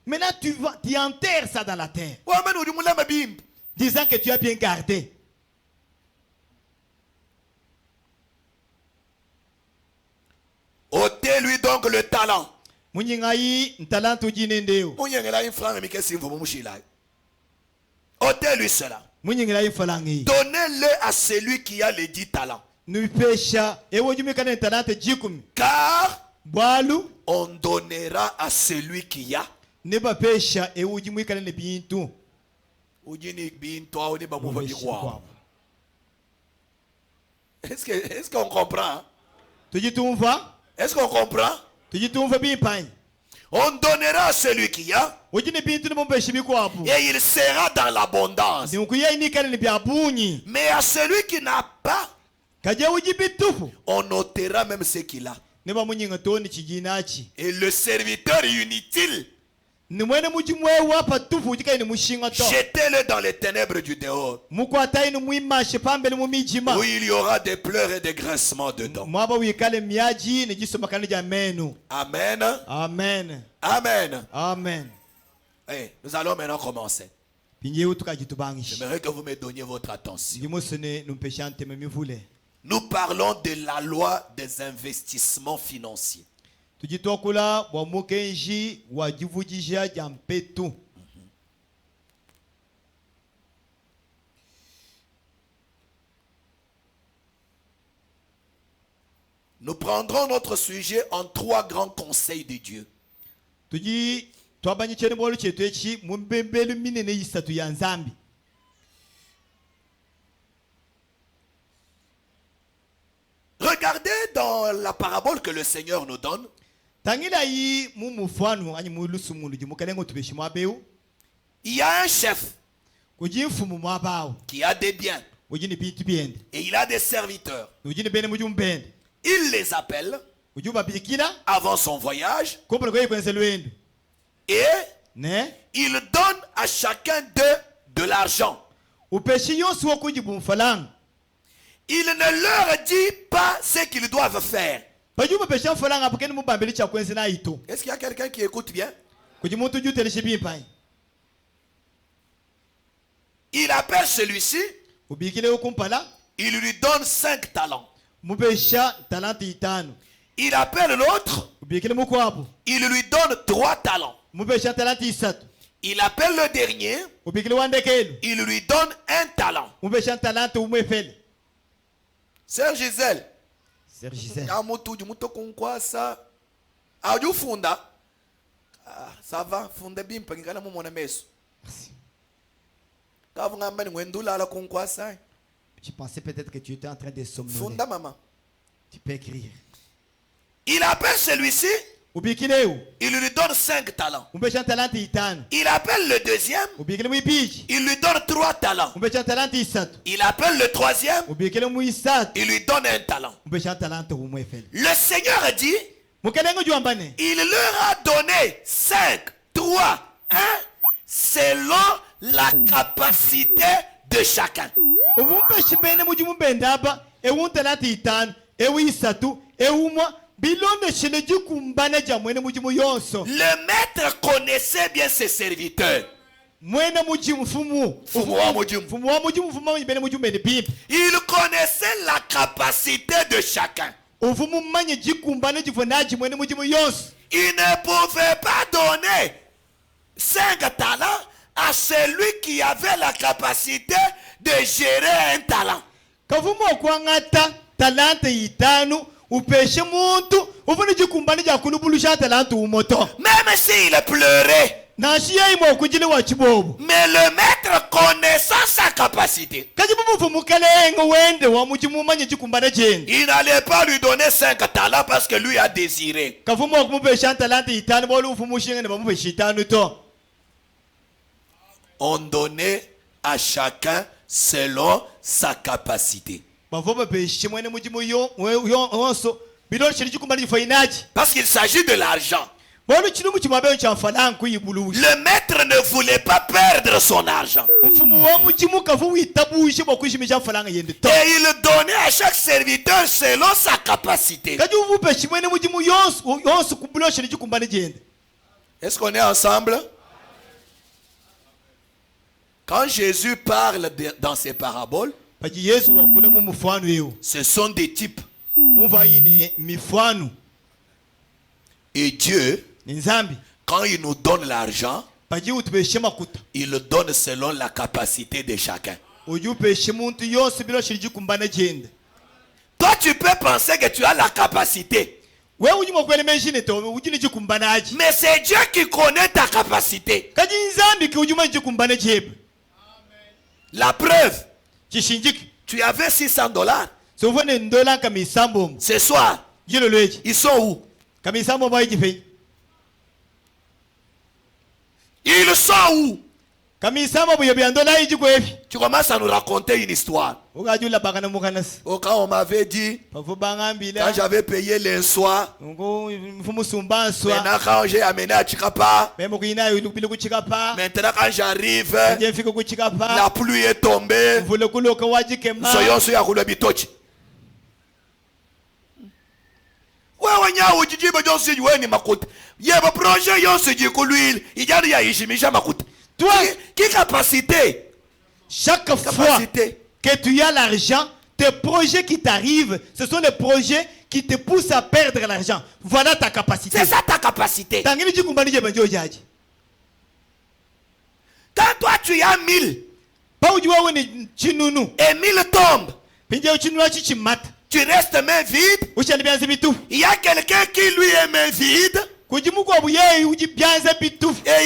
Maintenant tu enterres ça dans la terre, disant que tu as bien gardé.
Ôtez-lui donc le talent. Ôtez-lui cela. Donnez-le à celui qui a les 10 talents. Car on donnera à celui qui a. Est-ce qu'on comprend? Est-ce qu'on comprend? On donnera à celui qui a. Et il sera dans l'abondance. Mais à celui qui n'a pas, on ôtera même ce qu'il a. Et le serviteur inutile, jetez-le dans les ténèbres du dehors, où il y aura des pleurs et des grincements dedans. Amen.
Amen.
Amen.
Amen.
Hey, nous allons maintenant commencer. J'aimerais que vous me donniez votre attention. Nous parlons de la loi des investissements financiers. Nous prendrons notre sujet en 3 grands conseils de Dieu. Regardez dans la parabole que le Seigneur nous donne. Il y a un chef qui a des biens et il a des serviteurs. Il les appelle avant son voyage et il donne à chacun d'eux de l'argent. Il ne leur dit pas ce qu'ils doivent faire. Est-ce qu'il y a quelqu'un qui écoute bien? Il appelle celui-ci, il lui donne 5 talents. Il appelle l'autre, il lui donne 3 talents. Il appelle le dernier, il lui donne 1 talent. Sœur Gisèle, ça va, funda bimpa ngana mu mona meso.
Je pensais peut-être que tu étais en train de somnoler.
Funda maman.
Tu peux écrire.
Il appelle celui-ci, il lui donne 5 talents. Il appelle le deuxième, il lui donne 3 talents. Il appelle le troisième, il lui donne 1 talent. Le Seigneur dit, il leur a donné 5, 3, 1, selon la capacité de chacun. Le maître connaissait bien ses serviteurs. Il connaissait la capacité de chacun.
uvumumanye jikumbana jivonaji mwene mujimu yonse.
Il ne pouvait pas donner 5 talents à celui qui avait la capacité de gérer un talent.
Kavumo kwangata talante itanu upeshe muntu uvuni jikumbana jakulubulusha talante umoto.
Même s'il pleurait.
Na shiya imo kujili wa chibobu.
Mais le maître connaissant sa capacité,
Kajibu mukele wende wa mujimumanye jikumbana jeni.
il n'allait pas lui donner 5 talents parce que lui a désiré.
Kavumo kumupesha talante itanu bolu ufumushinga ne bamupesha itanu to.
On donnait à chacun selon sa capacité.
Bavoma peshe mwene mujimu yonso bidon shiri jikumbana jifainaji.
Parce qu'il s'agit de l'argent.
Le
Le maître ne voulait pas perdre son argent. Et il donnait à chaque serviteur selon sa capacité. Est-ce qu'on est ensemble? Quand Jésus parle dans ses paraboles, ce sont des types. Et Dieu, quand il nous donne l'argent, il le donne selon la capacité de chacun. Toi, tu peux penser que tu as la capacité. Mais c'est Dieu qui connaît ta capacité. La preuve, tu avais $600. Ce soir, ils sont où? Ils sont où? Tu commences à nous raconter une histoire. Quand on m'avait dit, quand j'avais payé les soirs, maintenant quand j'ai amené à Chikapa, maintenant quand j'arrive, la pluie est tombée. Soyons sur Yakulo Bitochi. Quelle capacité?
Chaque fois que tu as l'argent, tes projets qui t'arrivent, ce sont les projets qui te poussent à perdre l'argent. Voilà ta capacité.
C'est ça ta capacité. Quand toi tu as 1000 et 1000 tombent, tu restes main vide. Il y a quelqu'un qui lui est main vide et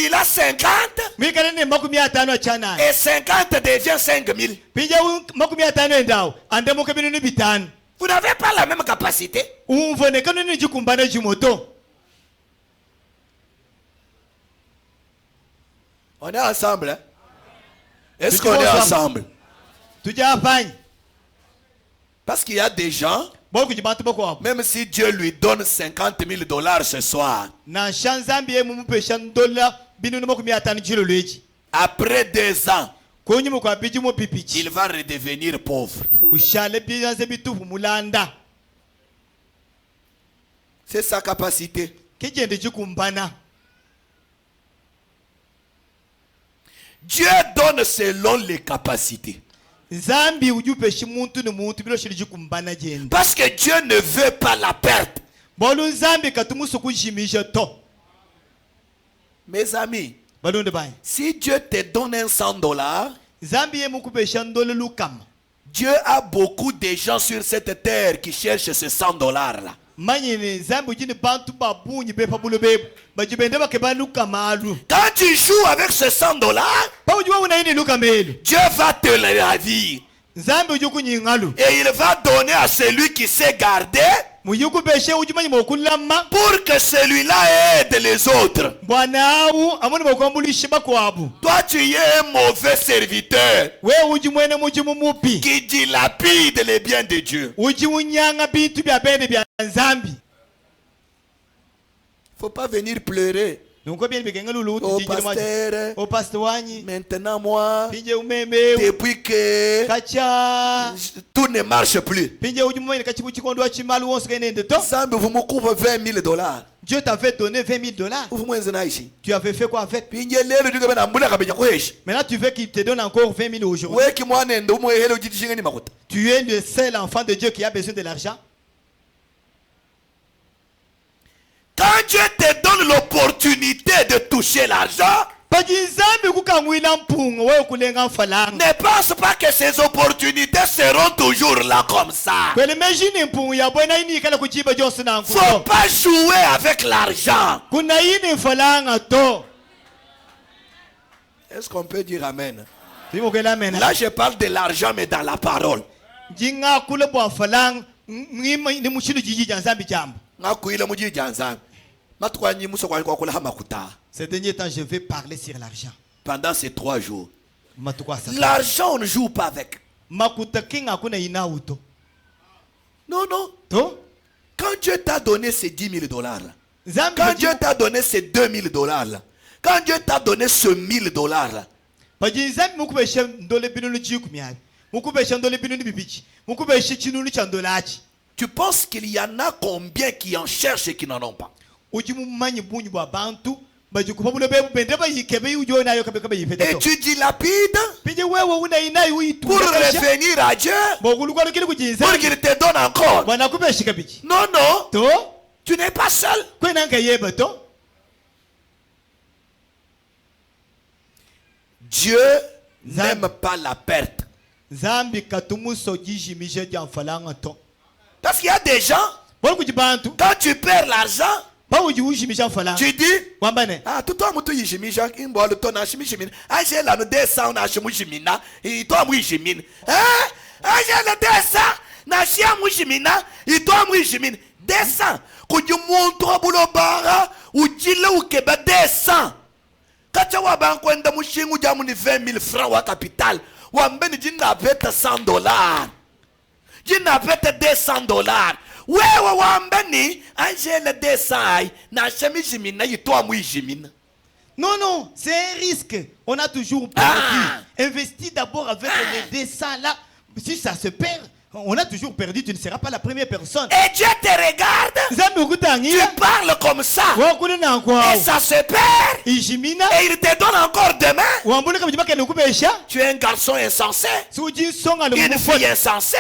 il a 50 et 50 devient 5000. Vous n'avez pas la même capacité. On est ensemble, hein? Est-ce qu'on est ensemble? Parce qu'il y a des gens, même si Dieu lui donne $50,000 ce soir, après 2 ans, il va redevenir pauvre. C'est sa capacité. Dieu donne selon les capacités. Parce que Dieu ne veut pas la perte. Mes amis, si Dieu te donne $100, Dieu a beaucoup de gens sur cette terre qui cherchent ce $100 là. Quand tu joues avec ce $100, Dieu va te le ravir. Et il va donner à celui qui sait garder pour que celui-là aide les autres. Toi, tu es un mauvais serviteur qui dilapide les biens de Dieu. Faut pas venir pleurer. Oh pasteur, maintenant moi, depuis que tout ne marche plus, vous me couvrez $20,000.
Dieu t'avait donné $20,000. Tu avais fait quoi avec? Maintenant tu veux qu'il te donne encore 20,000 aujourd'hui. Tu es le seul enfant de Dieu qui a besoin de l'argent.
Dieu te donne l'opportunité de toucher l'argent,
pajinzambi kukangwila mpunga wewe kulenga mfalanga
ne pense pas que ces opportunités seront toujours là comme ça.
kwele imagine mpunga yabona ini kala kujiba jonse na
Faut
nkulo
pas jouer avec l'argent.
kuna ini mfalanga to
Est-ce qu'on peut dire amen?
simo kwela mena
Là, je parle de l'argent, mais dans la parole.
jinga kule bwa mfalanga ngima ni mushilo jiji janzambi jambo. Ces derniers temps, je vais parler sur l'argent.
Pendant ces 3 jours. L'argent, on ne joue pas avec. Non, non. Quand Dieu t'a donné ces 10 000 $, quand Dieu t'a donné ces 2 000 $, quand Dieu t'a donné ce 1 000 $, tu penses qu'il y en a combien qui en cherchent et qui n'en ont pas? Et tu dilapides pour revenir à Dieu, pour qu'il te donne encore. Non, non, tu n'es pas seul. Dieu n'aime pas la perte. Parce qu'il y a des gens, quand tu perds l'argent, tu dis, ah, tout le monde yishimija, imbo le tona shimishimina, ah j'ai la nodesa na shimushimina, et toi mouishimine, ah j'ai le desa na shiamushimina, et toi mouishimine, descend, quand tu montes au boulot bara, ou dile ou keba descend. Quand tu vas bankwenda mushingu jamuni 20 000 francs wa capital, wa mbeni jina pete $100, jina pete $200. Wewe wambeni angele desai na shemishimina yitwa mwijimina.
Non, non, c'est un risque. On a toujours perdu. Investis d'abord avec les dessins là. Si ça se perd, on a toujours perdu. Tu ne seras pas la première personne.
Et Dieu te regarde. Tu parles comme ça. Et ça se perd. Et il te donne encore demain. Tu es un garçon insensé. Une fille insensée.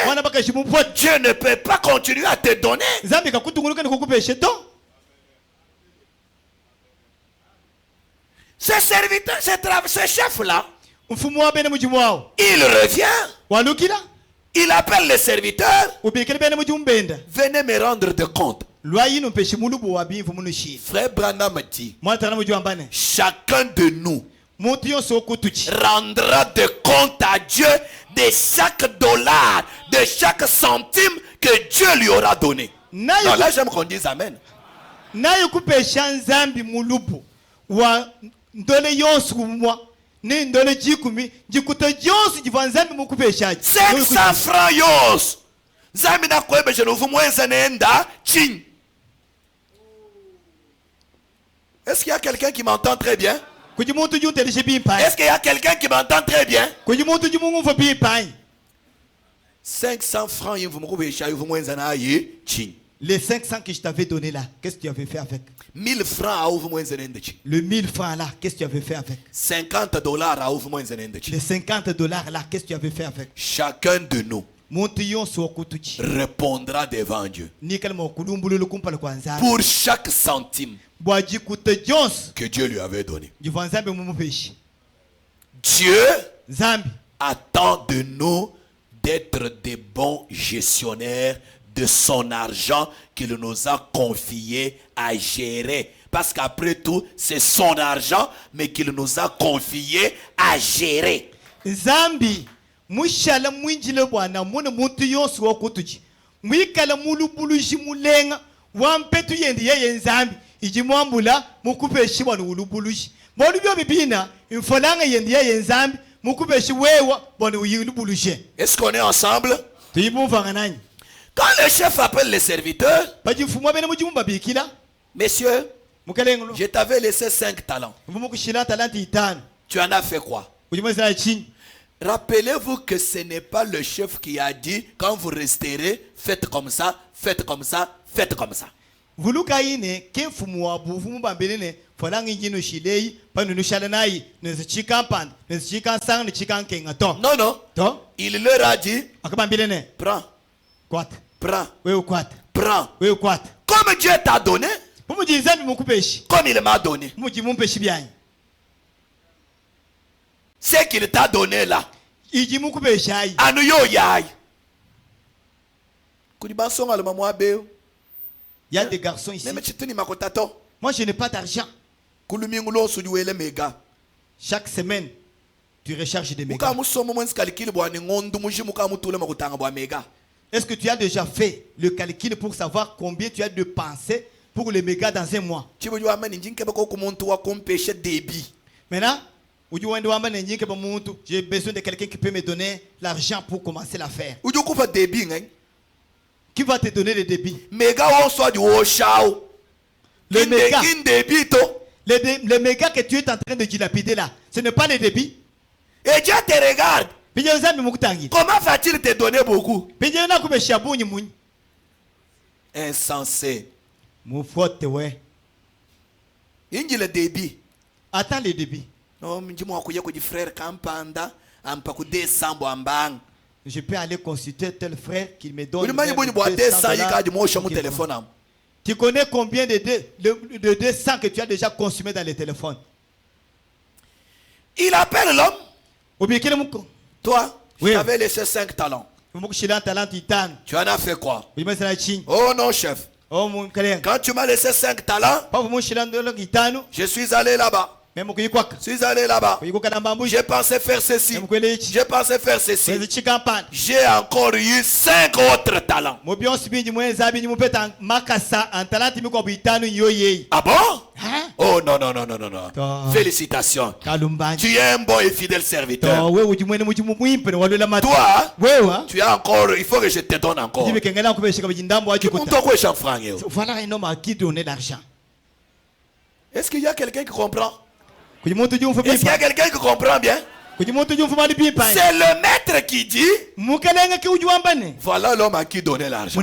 Dieu ne peut pas continuer à te donner. Ce serviteur, ce chef-là, il revient. Il appelle les serviteurs. Venez me rendre de compte. Frère Branham dit, chacun de nous rendra de compte à Dieu de chaque dollar, de chaque centime que Dieu lui aura donné. Non, là j'aime qu'on dise amen. 500 francs yos. Zamina kwebe je nouveau moins enda ching. Est-ce qu'il y a quelqu'un qui m'entend très bien? Est-ce qu'il y a quelqu'un qui m'entend très bien? 500 francs vous me ching.
Les 500 que je t'avais donné là, qu'est-ce que tu avais fait avec?
1000 francs
le 1000 francs là, qu'est-ce que tu avais fait avec?
$50
les $50 là, qu'est-ce que tu avais fait avec?
Chacun de nous répondra devant Dieu pour chaque centime que Dieu lui avait donné. Dieu attend de nous d'être des bons gestionnaires de son argent qu'il nous a confié à gérer. Parce qu'après tout, c'est son argent, mais qu'il nous a confié à gérer.
Zambi, mushala mwinjile bwana muna muntu yonsi wokutuji. Mwikala mulu buluji mulenga, wampetu yendi yeye nzambi. Iji mwambula, mukupeshi wanu ulubuluji. Mwadu byo bibina, infolanga yendi yeye nzambi, mukupeshi wewa wanu ulubuluji.
Est-ce qu'on est ensemble?
Tuyibumvanganani.
Quand le chef appelle les serviteurs, messieurs, je t'avais laissé 5 talents. Tu en as fait quoi? Rappelez-vous que ce n'est pas le chef qui a dit, quand vous resterez, faites comme ça, faites comme ça, faites comme ça. Non, non. Il leur a dit, prends. Prends. Prends. Comme Dieu t'a donné,
Mumuji nzambi mukupeshi.
comme il m'a donné.
Mumuji mumpeshi byanyi.
Ce qu'il t'a donné là.
Iji mukupeshi ayi.
Anu yo yayi. Kulibasonga le maman abeo.
Il y a des garçons ici.
Neme chituni makotato.
Moi je n'ai pas d'argent.
Kulumingulo sudiwele mega.
Chaque semaine, tu recharges des
Muka
mégas.
musomo mwenzi kalikili bwa ni ngondu muji muka mutule makutanga bwa mega.
Est-ce que tu as déjà fait le calcul pour savoir combien tu as dépensé pour les mégas dans un mois?
Chibu jwa mani njinkebe ko kumuntu wa kumpeshe débit.
Maintenant, j'ai besoin de quelqu'un qui peut me donner l'argent pour commencer l'affaire.
Uju kufa débit ngai.
Qui va te donner le débit?
Mega on soit du shao.
Le méga.
Kin débit to.
Le méga que tu es en train de dilapider là, ce n'est pas le débit.
Et Dieu te regarde.
Comment
va-t-il te donner beaucoup? Insensé. Ingi le débit.
Attends le débit.
Non, mjimo akuye ko di frère kampanda ampa ku 200 ambang.
Je peux aller consulter tel frère qui me donne. Tu connais combien de 200 que tu as déjà consommé dans le téléphone?
Il appelle l'homme. Toi,
oui.
Tu avais laissé 5 talents. Tu en as fait quoi? Oh non, chef. Quand tu m'as laissé 5 talents, je suis allé là-bas. Je suis allé là-bas. J'ai pensé faire ceci. J'ai pensé faire ceci. J'ai encore eu 5 autres talents. Ah bon? Oh non, non, non, non, non, non. Félicitations. Tu es un bon et fidèle serviteur. Toi, tu as encore, il faut que je te donne encore. Est-ce qu'il y a quelqu'un qui comprend? Est-ce qu'il y a quelqu'un qui comprend bien? C'est le maître qui dit, voilà l'homme à qui donner l'argent.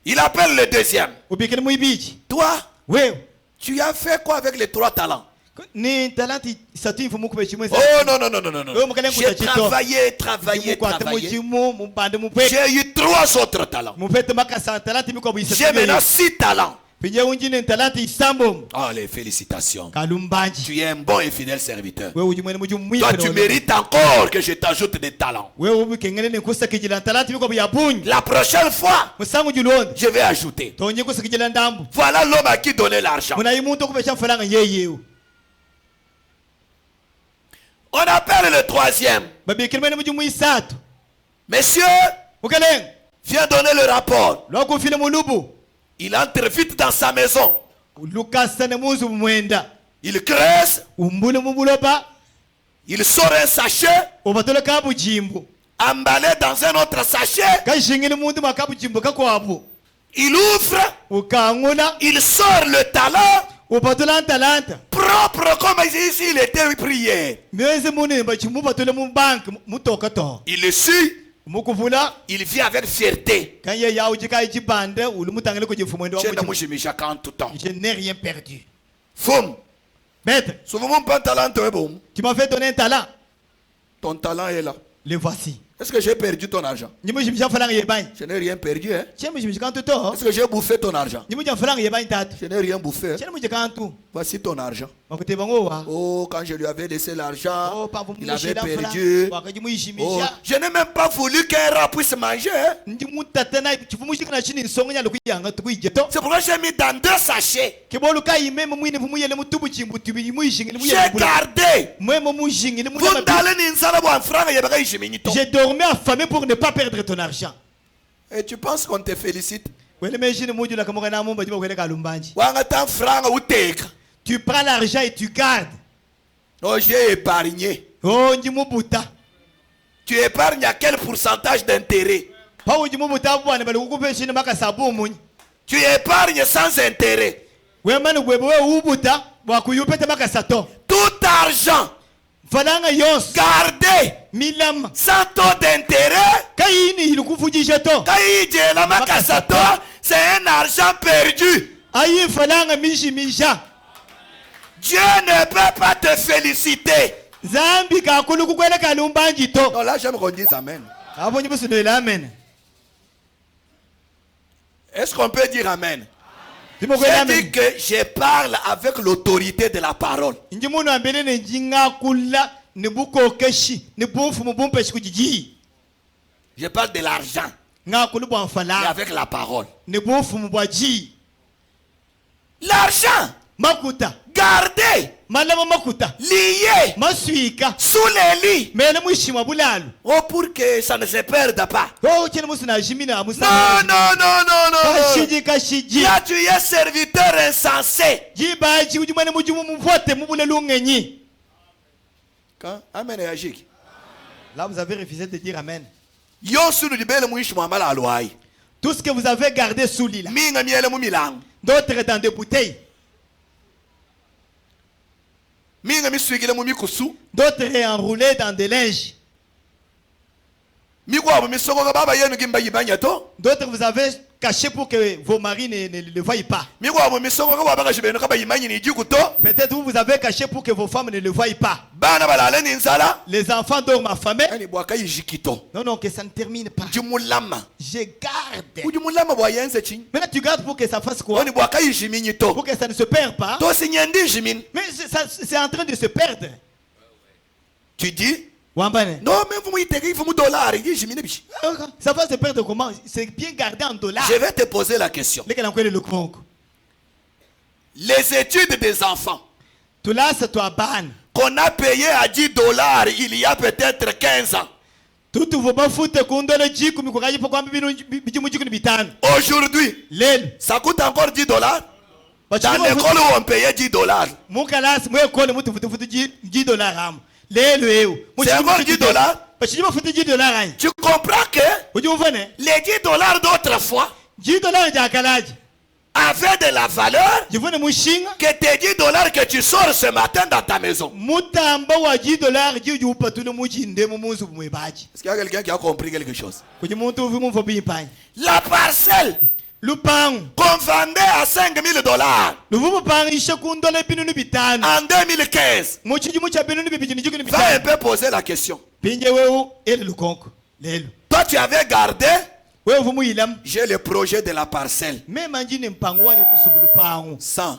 Il appelle le deuxième. Toi, tu as fait quoi avec les 3 talents? Oh non, non, non, non, non, non. J'ai travaillé, travaillé, travaillé. J'ai eu 3 autres talents. J'ai maintenant 6 talents. Oh, les félicitations. Tu es un bon et fidèle serviteur. Toi, tu mérites encore que je t'ajoute des talents. La prochaine fois, je vais ajouter. Voilà l'homme à qui donner l'argent. On appelle le troisième. Monsieur, viens donner le rapport. Il entre vite dans sa maison. Il creuse. Il sort un sachet. Emballé dans un autre sachet. Il ouvre. Il sort le talent. Propre comme ici il était prié. Il le suit. Il vit avec fierté.
Je n'ai rien perdu.
Foum.
Maître, tu m'as fait donner un talent.
Ton talent est là.
Le voici.
Est-ce que j'ai perdu ton argent? Je n'ai rien perdu. Hein? Est-ce que j'ai bouffé ton argent? Je n'ai rien bouffé. Voici ton argent. Oh, quand je lui avais laissé l'argent, il avait perdu. Oh, je n'ai même pas voulu qu'un rat puisse manger. C'est pourquoi j'ai mis dans 2 sachets. J'ai gardé.
J'ai dormi affamé pour ne pas perdre ton argent.
Et tu penses qu'on te félicite?
Tu prends l'argent et tu gardes.
Non, j'ai épargné. Tu épargnes à quel pourcentage d'intérêt? Tu épargnes sans intérêt. Tout argent gardé sans taux d'intérêt, c'est un argent perdu. Dieu ne peut pas te féliciter. Non, là j'aime qu'on dise amen. Est-ce qu'on peut dire amen?
Dis-moi que
J'ai
amen.
dit que je parle avec l'autorité de la parole.
Nji munu ambele ne njinga kula ne buko keshi ne bonfu mu bompeshi kujiji.
Je parle de l'argent,
Nga kulu bwa
mais
mfala
avec la parole.
ne bonfu mu bwaji.
L'argent,
Makuta.
gardé,
Malama makuta.
lié,
Masuika.
sous les lits.
Mele mushima bulalu.
Oh, pour que ça ne se perde pas.
Oh chene musina jimina musa.
Non, non, non, non, non.
Kashiji kashiji.
Là, tu es serviteur insensé.
Jibaji ujumane mujumu mvote mubule lungenyi.
Quand? Amen et agik.
Là vous avez refusé de dire amen.
Yo sunu di bele muishi mwamala alwai.
Tout ce que vous avez gardé sous l'île.
Minga miele mu milang.
D'autres dans des bouteilles.
Minga mi swigile mu mikusu.
D'autres enroulés dans des linges.
Mi kwa mi soko baba yenu gimba yibanya to.
D'autres vous avez caché pour que vos maris ne le voient pas.
Mi kwa mi soko baba ka shibenu ka bayimanyi ni jikuto.
Peut-être vous avez caché pour que vos femmes ne le voient pas.
Bana balale ni nsala.
Les enfants dorment affamés.
Ani bwaka yijikito.
Non, non, que ça ne termine pas.
Jumulama.
Je garde.
Ujumulama bwa yenze chini.
Maintenant, tu gardes pour que ça fasse quoi?
Oni bwaka yijimini to.
Pour que ça ne se perde pas.
To sinyendi jimin.
Mais c'est en train de se perdre.
Tu dis?
Wambane.
Non, mais vous m'yitegi, vous me dollars, yijimini bichi.
Ça va se perdre comment? C'est bien gardé en dollars.
Je vais te poser la question. Les études des enfants
Tu lasses toi ban.
qu'on a payé à 10 dollars il y a peut-être 15 ans.
Tout vous va foutre kundole jiku mikokaji pour kwambi bijumu jiku ni bitano.
Aujourd'hui,
Lel.
ça coûte encore 10 dollars. Dans l'école où on payait 10 dollars.
Mukalas mwe kole mutu futu futu 10 dollars am. Lelo eu.
C'est encore 10 dollars.
Bachima futu 10 dollars an.
Tu comprends que
Ujumvane?
les 10 dollars d'autrefois
10 dollars jakalaji.
avaient de la valeur
Jivune mushinga.
que tes 10 dollars que tu sors ce matin dans ta maison.
Mutamba wa 10 dollars jiju patulu mujinde mumunzu mwebaji.
Est-ce qu'il y a quelqu'un qui a compris quelque chose?
Kujimuntu vimu fobi mpanye.
La parcelle
Lupangu.
qu'on vendait à 5 000 dollars
Luvumu pangisha kundole binunu bitano.
en 2015.
Muchiji mucha binunu bibijini jiku ni
Va un
bitano.
peu poser la question.
Pinje wewe ele lukonko. Lelo.
Toi, tu avais gardé.
Wewe vumu ilam.
J'ai le projet de la parcelle.
Même njini mpango wanyu kusubulu pangu.
100,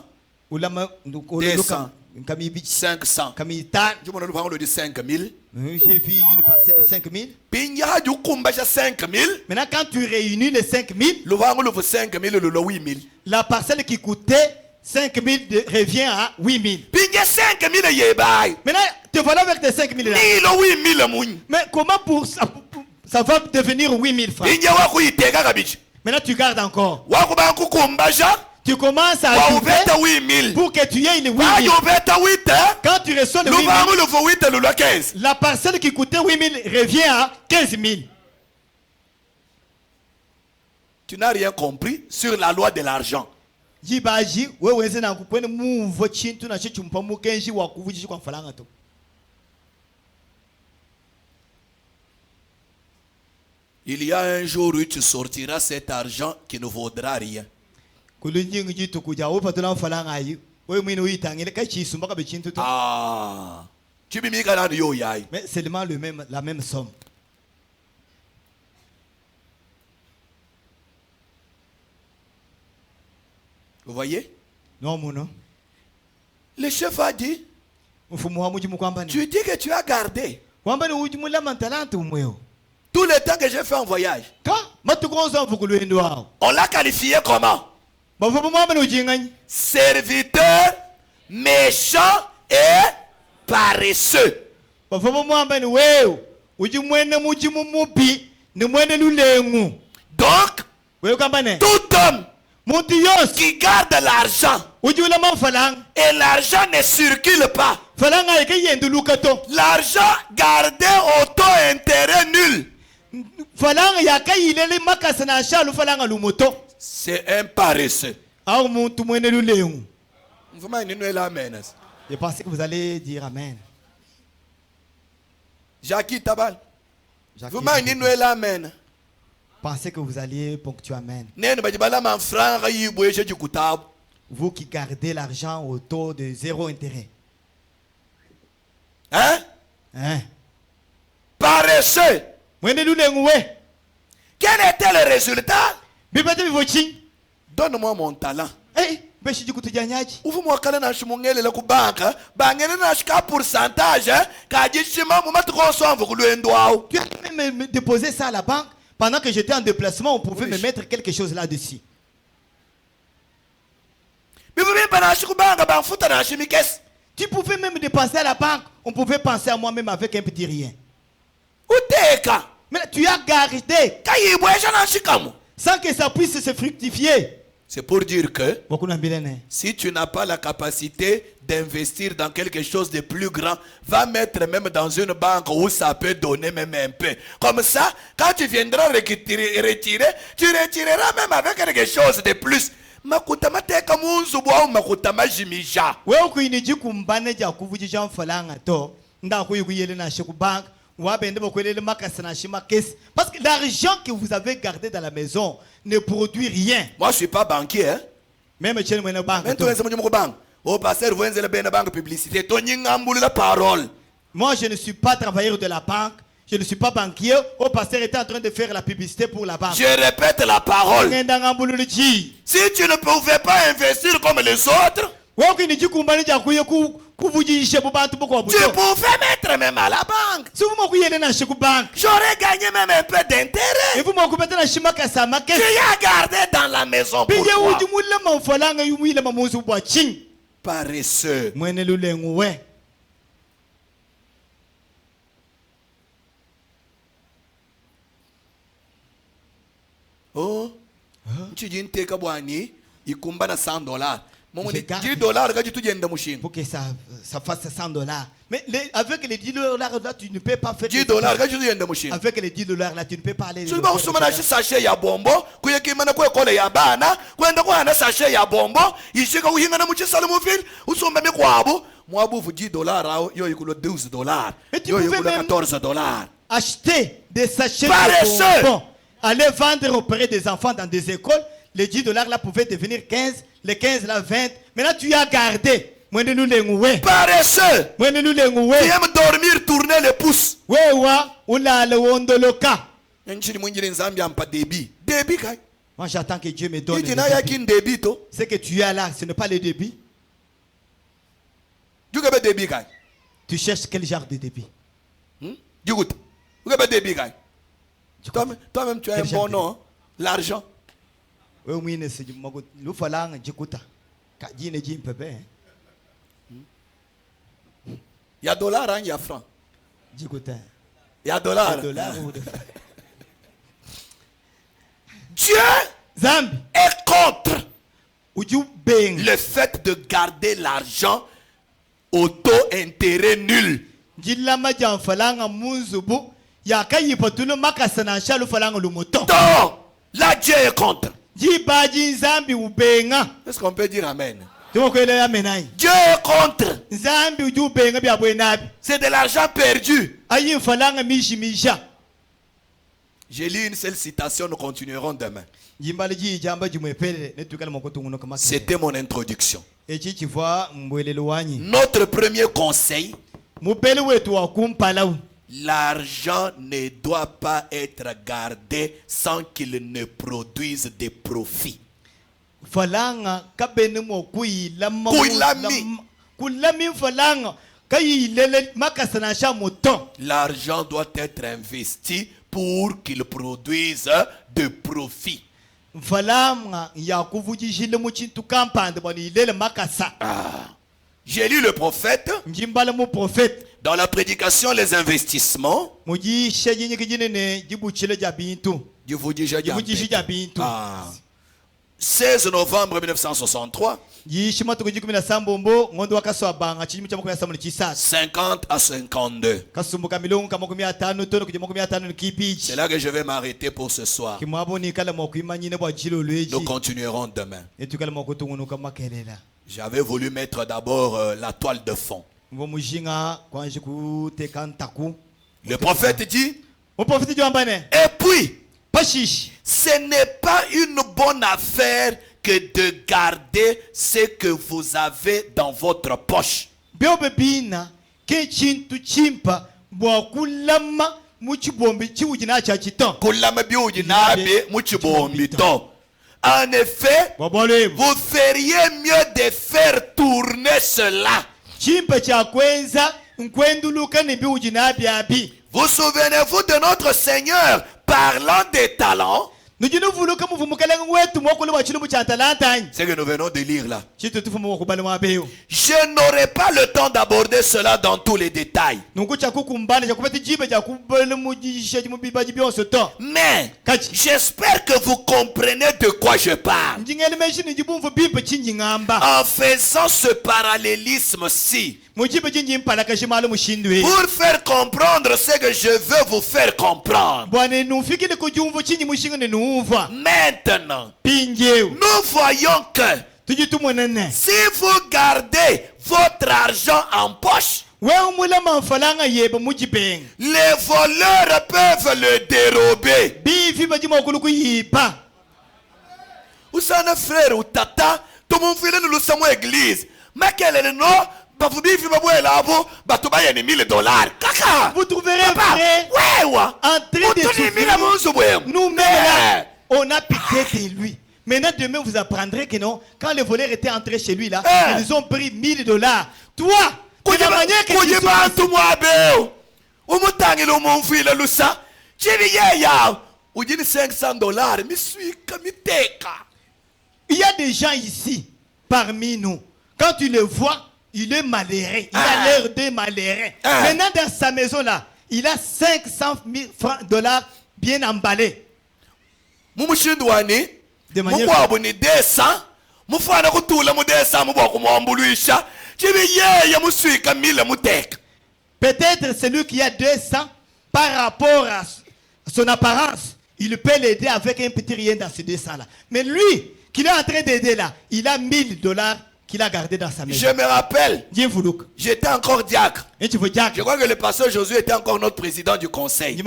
Ulama
200,
kami bichi
500.
kami tan.
Je me le dit 5 000.
J'ai vu une parcelle de 5 000.
Pinya du kumbaja 5 000.
Maintenant quand tu réunis les 5 000,
Le vango le 5 000, le 8 000.
la parcelle qui coûtait 5 000 revient à 8 000.
Pinya 5 000 yebay.
Maintenant te voilà avec tes 5 000 là.
Ni le 8 000 mouny.
Mais comment ça va devenir 8 000 francs?
Pinya waku itega gabichi.
Maintenant tu gardes encore.
Waku banku kumbaja.
Tu commences à
Wa
ajouter
ubeta 8 000.
pour que tu aies les 8
Wa
000.
ubeta 8 hein.
Quand tu reçois les
Le
8 000,
vango le 8 le 15.
la parcelle qui coûtait 8 000 revient à 15 000.
Tu n'as rien compris sur la loi de l'argent.
Jibaji, wewe na kupwene muvo chintu na chichu mpamu kenji wa kuvuji kwa mfalanga to.
Il y a un jour où tu sortiras cet argent qui ne vaudra rien.
Kulunji ngijitu kuja upa tula mfalanga ayi. Wewe mwini uitangile kai chisu mpaka be chintu to.
Ah. Tu me mika na yo yai.
Mais seulement la même somme.
Vous voyez?
Non muno.
Le chef a dit,
Mfumu wa mujimu kwamba ni.
tu dis que tu as gardé
Kwamba ni ujimu la mantalante umweo.
tout le temps que j'ai fait en voyage.
Ka matukonza mvukuluendo wao.
On l'a qualifié comment?
Bavumu mwamba ni ujinganyi.
Serviteur, méchant et paresseux.
Bavumu mwamba ni wewe. Ujimwene mujimu mubi ni mwene lulengu.
Donc,
Wewe kwamba ne.
tout homme
Muntu yos
qui garde l'argent
ujula mafalanga.
et l'argent ne circule pas,
Falanga yake yendu lukato.
l'argent gardé au taux intérêt nul,
Falanga yake ilele makasa na shalu falanga lumoto.
c'est un paresseux.
Au muntu mwene lulengu.
Vraiment, il nous amen.
Je pensais que vous allez dire amen.
Jackie Tabal.
Jacques,
Vraiment, il nous amen.
pensais que vous alliez ponctuer amen. Vous qui gardez l'argent au taux de 0 intérêt.
Hein?
Hein?
Paresseux.
Mwene lulengu we.
Quel était le résultat?
Bibate bivochi.
donne-moi mon talent.
Hey, beshiji kutujanyaji.
Uvumu wakale na shimungelela ku banka, bangele na shika pourcentage, kajishima mu matukoso amvu kulwendo awu.
Tu as même déposé ça à la banque. Pendant que j'étais en déplacement, on pouvait me mettre quelque chose là-dessus. Tu pouvais même dépenser à la banque. On pouvait penser à moi-même avec un petit rien. Mais tu as gardé sans que ça puisse se fructifier.
C'est pour dire que si tu n'as pas la capacité d'investir dans quelque chose de plus grand, va mettre même dans une banque où ça peut donner même un peu. Comme ça, quand tu viendras retirer, tu retireras même avec quelque chose de plus. Makutama teka munzubu au makutama jimija.
Wewe kuiniji kumbane ja kuvujija mfalanga to nda kuyele na sheku bank wabende bokwelele makasa na shima kesi parce que l'argent que vous avez gardé dans la maison ne produit rien.
Moi je suis pas banquier hein.
Même chez moi na banque.
Même toi c'est mon banque. Au passer vous êtes la banque publicité to nyingambulu la parole.
Moi je ne suis pas travailleur de la banque. Je ne suis pas banquier. Au pasteur était en train de faire la publicité pour la banque.
Je répète la parole. Si tu ne pouvais pas investir comme les autres, tu pouvais mettre même à la banque. J'aurais gagné même un peu d'intérêt. Tu as gardé dans la maison pour toi. Paresseux. Oh, tu dis une teka boani, il combat na $100. Mon $10
pour que ça fasse $100. Mais avec les $10 là, tu ne peux pas faire.
$10
avec les $10 là, tu ne peux pas aller.
Tu vas soumana sachet ya bombo, kuyeki mana kwa kole ya bana, kwenda kwa na sachet ya bombo, ishika kuhinga na muchisala mufil, usombe mikwabo, mwabu vu $10 yo ikulo $12. Yo ikulo $14.
Acheter des sachets de bonbons. Aller vendre auprès des enfants dans des écoles, les $10 là pouvaient devenir 15, les 15 là 20. Maintenant tu as gardé.
Paresseux. Tu aimes dormir, tourner les pouces.
Moi j'attends que Dieu me donne. Ce que tu as là, ce n'est pas le débit. Tu cherches quel genre de débit?
Toi-même, tu as un bon nom, l'argent.
Il
y a dollars, hein, il y a francs. Il y a dollars. Dieu est contre le fait de garder l'argent au taux intérêt nul.
Non,
là Dieu est contre. Est-ce qu'on peut dire amen? Dieu est contre. C'est de l'argent perdu. J'ai lu une seule citation, nous continuerons demain. C'était mon introduction. Notre premier conseil: l'argent ne doit pas être gardé sans qu'il ne produise des profits. L'argent doit être investi pour qu'il produise de profits. J'ai lu le prophète. Dans la prédication, les investissements. Je vous dis, 16 novembre 1963. 50 à 52. C'est là que je vais m'arrêter pour ce soir. Nous continuerons demain. J'avais voulu mettre d'abord la toile de fond. Le prophète dit: et puis, ce n'est pas une bonne affaire que de garder ce que vous avez dans votre poche. En effet,
Wabolemu.
vous feriez mieux de faire tourner cela.
Chimpa cha kwenza nkwenduluka nibiuji na biabi.
Vous souvenez-vous de notre Seigneur parlant des talents?
Nujinu vuluka muvumukalenga wetu mwokule wa chilumu cha talanta.
C'est que nous venons de lire là.
Chitu tufu mwokubali mwabeo.
Je n'aurai pas le temps d'aborder cela dans tous les détails.
Nungu cha kukumbana cha kupati jibe cha kubele mujisha jimubibaji bionso to.
Mais
Kachi.
j'espère que vous comprenez de quoi je parle.
Njingele meshi ni jibumvu bibe chinji ngamba.
En faisant ce parallélisme-ci,
Mujibe chinji mpala kashimalu mushindwe.
pour faire comprendre ce que je veux vous faire comprendre.
Bwane nufikile kujumvu chinji mushinga ni nuva.
Maintenant,
Pinjeu.
nous voyons que
Tujitumwe nene.
si vous gardez votre argent en poche,
Wewe mula manfalanga yeba mujibeng.
les voleurs peuvent le dérober.
Bifi bajima okuluku yipa.
Usana frère ou tata, tout mon frère nous sommes église. Mais quel est le nom? Vous dites que vous avez 1000 dollars. Kaka!
Vous trouverez
Papa,
vrai
ouais, ouais.
en train de souffrir. Nous-mêmes là, on a piqué de lui. Maintenant, demain, vous apprendrez que non, quand les voleurs étaient entrés chez lui là, ils ont pris 1000 dollars. Toi, de la manière que tu
souffres, 500 dollars.
il y a des gens ici, parmi nous, quand tu les vois, il est malheureux. Il a l'air de malheureux. Maintenant, dans sa maison là, il a 500 000 dollars bien emballés. De manière peut-être celui qui a 200 par rapport à son apparence, il peut l'aider avec un petit rien dans ces 200 là. Mais lui, qui est en train d'aider là, il a 1000 dollars qu'il a gardé dans sa maison.
Je me rappelle,
J'étais
encore diacre.
Et tu veux Jack?
Je crois que le pasteur Josué était encore notre président du conseil.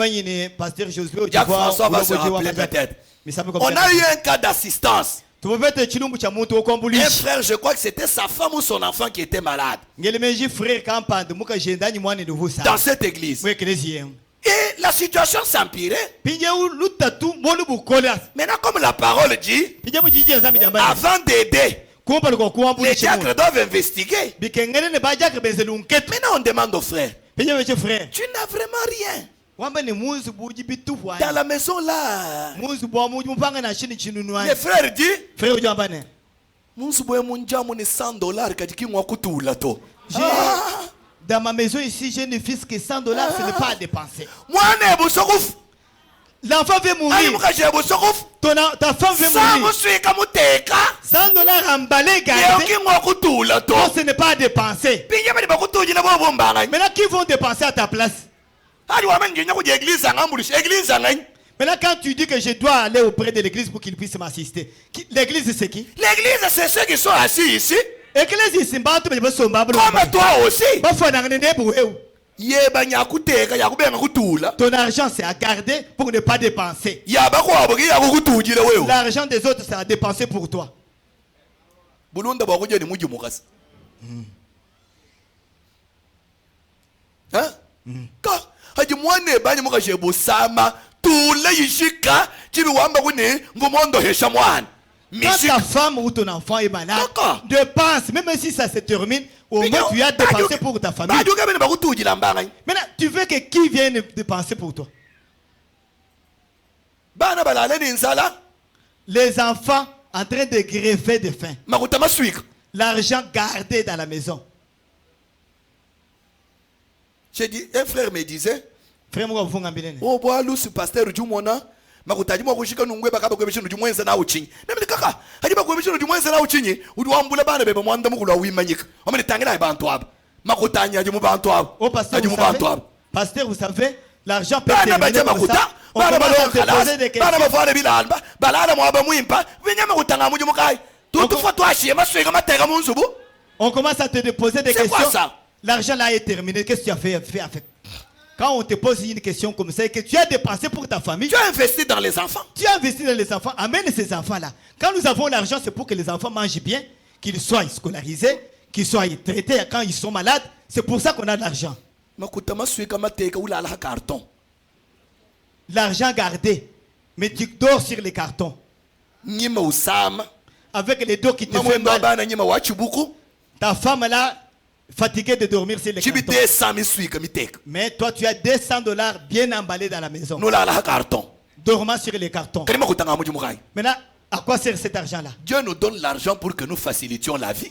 Pasteur Josué,
Jacques François va se rappeler peut-être. On a eu un cas d'assistance. Un frère, je crois que c'était sa femme ou son enfant qui était malade. Dans cette église. Et la situation s'empirait. Maintenant, comme la parole dit, avant d'aider, les diacres doivent investiguer. Maintenant, on demande aux frères, tu n'as vraiment rien. Dans la maison là, les frères disent,
dans ma maison ici, je ne fais que 100 dollars, ce n'est pas à dépenser. L'enfant veut mourir. Ta femme veut mourir. 100 dollars emballés, gardés. Non, ce n'est pas à dépenser. Maintenant, qui vont dépenser à ta place? Maintenant, quand tu dis que je dois aller auprès de l'église pour qu'il puisse m'assister, l'église c'est qui?
L'église c'est ceux qui sont assis ici. Comme toi aussi.
Ton argent c'est à garder pour ne pas dépenser. L'argent des autres c'est à dépenser pour toi. Quand ta femme ou ton enfant est malade, dépense, même si ça se termine, au moins tu as dépensé pour ta famille. Maintenant, tu veux que qui vienne dépenser pour toi? Les enfants en train de greffer de faim. L'argent gardé dans la maison.
J'ai dit, un frère me disait,
Frère,
oh, bois, ce pasteur Jumona, makutaji mwa kushika nungwe bakaba kwa bishinu jumwenza na uchinyi nemli kaka hajiba kwa bishinu jumwenza na uchinyi uduambula bana bebe mwanda mukulu wimanyika omene tangira abantu aba makutanya ajimu bantu aba ajimu bantu aba.
Pasteur, vous savez, l'argent peut terminer comme ça. On
commence
à te poser des questions. On commence à te poser des questions. L'argent là est terminé. Qu'est-ce que tu as fait avec? Quand on te pose une question comme ça et que tu as dépensé pour ta famille,
tu as investi dans les enfants.
Tu as investi dans les enfants. Amène ces enfants-là. Quand nous avons l'argent, c'est pour que les enfants mangent bien, qu'ils soient scolarisés, qu'ils soient traités quand ils sont malades. C'est pour ça qu'on a de l'argent. L'argent gardé, mais tu dors sur les cartons.
nyima usama
avec les dos qui te font
mamwendo
mal.
abana nyima wachibuku
Ta femme là, fatiguée de dormir sur les
chibi
cartons.
200 miswika miteka
Mais toi, tu as $200 bien emballés dans la maison,
nolala ha carton
dormant sur les cartons.
kalima kutanga muji mukai.
Maintenant, à quoi sert cet argent-là?
Dieu nous donne l'argent pour que nous facilitions la vie.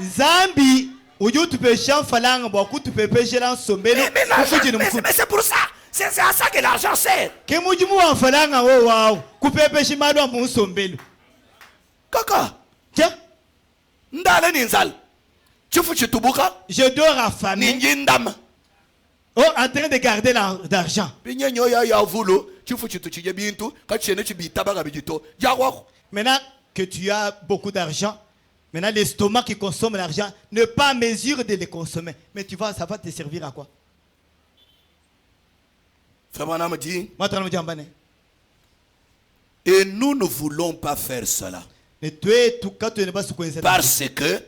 Zambi, où tu peux chanter falang, beaucoup tu peux pêcher dans son bélo.
Mais c'est pour ça. C'est à ça que l'argent sert.
Que mujimu en falang, oh wow, couper pêcher malo mon son bélo.
Kaka,
Tiens,
ndale ninzal. Chufu chitubuka,
je dors affamé.
ninjindam.
Oh, en train de garder l'argent.
Binyenyo ya vulo, chufu chitu chije bintu, kachene chibitabaga bijito. Jawa.
Maintenant que tu as beaucoup d'argent, maintenant l'estomac qui consomme l'argent n'est pas en mesure de le consommer. Mais tu vois, ça va te servir à quoi?
Frère me dit,
Moi, je te dis,
et nous ne voulons pas faire cela. Parce que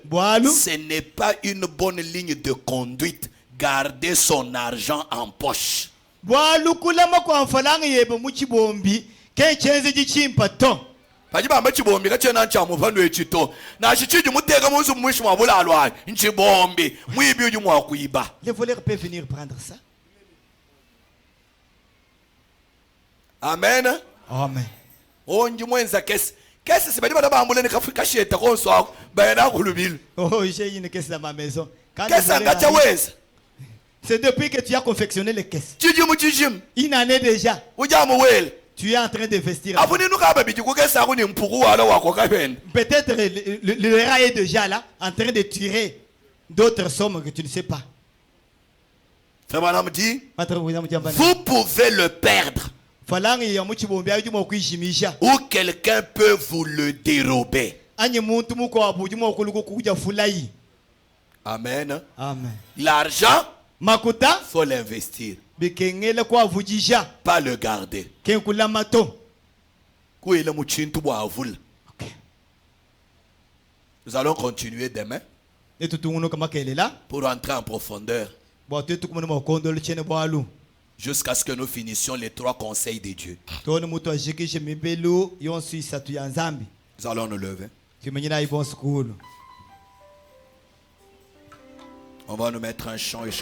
ce n'est pas une bonne ligne de conduite. Garder son argent en poche. Pajibamba chibombi kachena nchamu pano echito. Na chichiji muteka musu mwishi mabula alwa. Nchibombi. Mwibi uju mwakuiba.
Les voleurs peuvent venir prendre ça.
Amen.
Amen.
Onji mwenza kesi. Kesi sibadi bada bambule ni kafika sheta konso wako. Bayana kulubili.
Oh, j'ai une caisse dans ma maison.
Kesi angacha weza.
C'est depuis que tu as confectionné les caisses.
Chiji mchijim.
Une année déjà.
Ujamu wele.
Tu es en train d'investir. Peut-être le rat est déjà là, en train de tirer d'autres sommes que tu ne sais pas.
Vous pouvez le perdre. Ou quelqu'un peut vous le dérober. Amen.
Amen.
L'argent,
Makuta,
faut l'investir.
Pas
le garder. Nous allons continuer demain pour entrer en profondeur jusqu'à ce que nous finissions les 3 conseils de Dieu. Nous allons nous lever. On va nous mettre un chant et